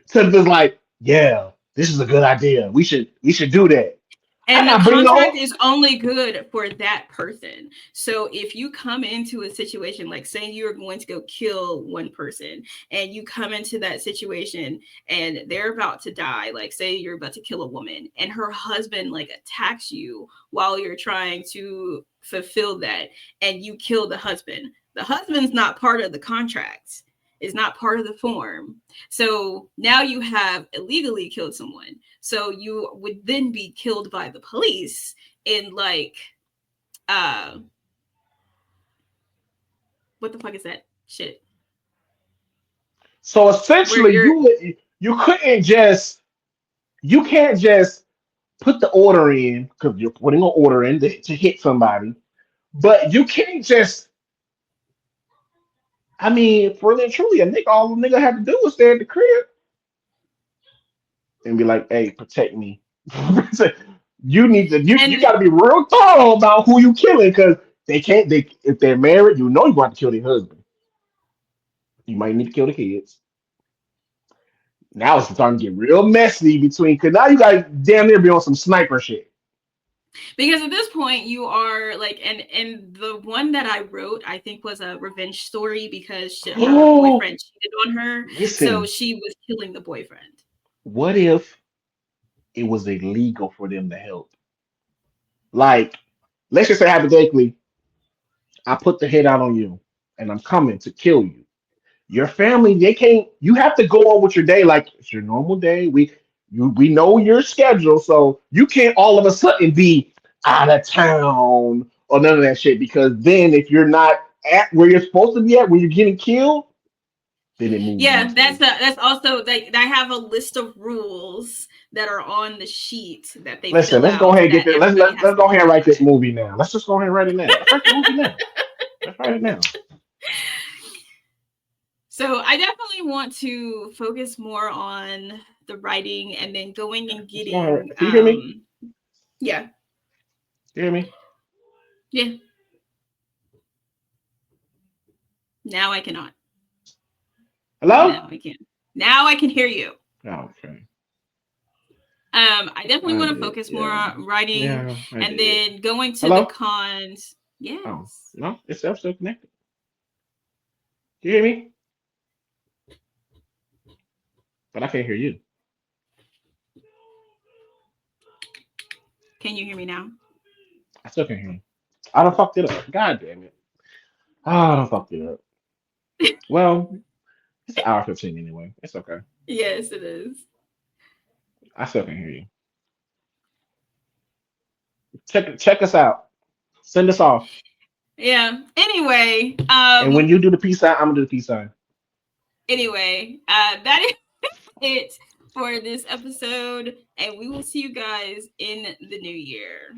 [SPEAKER 2] to be like, yeah, this is a good idea. We should do that.
[SPEAKER 1] And the contract is only good for that person. So if you come into a situation, like say you're going to go kill one person and you come into that situation and they're about to die, like say you're about to kill a woman and her husband like attacks you while you're trying to fulfill that and you kill the husband's not part of the contract. Is not part of the form. So now you have illegally killed someone. So you would then be killed by the police in like, what the fuck is that shit?
[SPEAKER 2] So essentially you can't just put the order in because you're putting an order in to hit somebody, but you can't just I mean, for and truly, all the nigga had to do was stay at the crib and be like, "Hey, protect me." You got to be real thorough about who you killing because if they're married, you know you want to kill their husband. You might need to kill the kids. Now it's starting to get real messy because now you got damn near be on some sniper shit.
[SPEAKER 1] Because at this point you are like, and the one that I wrote, I think was a revenge story because her boyfriend cheated on her.
[SPEAKER 2] Listen,
[SPEAKER 1] so she was killing the boyfriend.
[SPEAKER 2] What if it was illegal for them to help? Like, let's just say hypothetically, I put the hit out on you and I'm coming to kill you. Your family, you have to go on with your day like it's your normal day. We know your schedule, so you can't all of a sudden be out of town or none of that shit because then if you're not at where you're supposed to be at when you're getting killed, then it moves.
[SPEAKER 1] Yeah,
[SPEAKER 2] easily.
[SPEAKER 1] that's also like I have a list of rules that are on the sheet that they
[SPEAKER 2] Listen,
[SPEAKER 1] fill
[SPEAKER 2] let's go
[SPEAKER 1] out
[SPEAKER 2] ahead and get
[SPEAKER 1] that
[SPEAKER 2] this. Let's
[SPEAKER 1] everybody
[SPEAKER 2] let's,
[SPEAKER 1] has
[SPEAKER 2] let's
[SPEAKER 1] to
[SPEAKER 2] go ahead and
[SPEAKER 1] abide
[SPEAKER 2] write this
[SPEAKER 1] by.
[SPEAKER 2] movie now. Let's just go ahead and write it now. Let's write the movie now. Let's write it now.
[SPEAKER 1] So I definitely want to focus more on the writing and then going and
[SPEAKER 2] Let's go ahead.
[SPEAKER 1] getting
[SPEAKER 2] Can you hear me?
[SPEAKER 1] yeah.
[SPEAKER 2] You hear me?
[SPEAKER 1] Yeah. Now I cannot.
[SPEAKER 2] Hello?
[SPEAKER 1] Now I can. Now I can hear you.
[SPEAKER 2] Oh, okay.
[SPEAKER 1] I definitely
[SPEAKER 2] I
[SPEAKER 1] want to
[SPEAKER 2] did,
[SPEAKER 1] focus more
[SPEAKER 2] yeah.
[SPEAKER 1] on writing
[SPEAKER 2] Yeah, I
[SPEAKER 1] and
[SPEAKER 2] did.
[SPEAKER 1] then going to
[SPEAKER 2] Hello?
[SPEAKER 1] the cons. Yes.
[SPEAKER 2] Oh, no, it's still connected. You hear me? But I can't hear you.
[SPEAKER 1] Can you hear me now?
[SPEAKER 2] I still can't hear you. I done fucked it up. God damn it. Oh, I done fucked it up. Well, it's an hour 15 anyway. It's okay.
[SPEAKER 1] Yes, it is.
[SPEAKER 2] I still can hear you. Check us out. Send us off.
[SPEAKER 1] Yeah. Anyway,
[SPEAKER 2] And when you do the peace sign, I'm gonna do the peace sign.
[SPEAKER 1] that is it for this episode, and we will see you guys in the new year.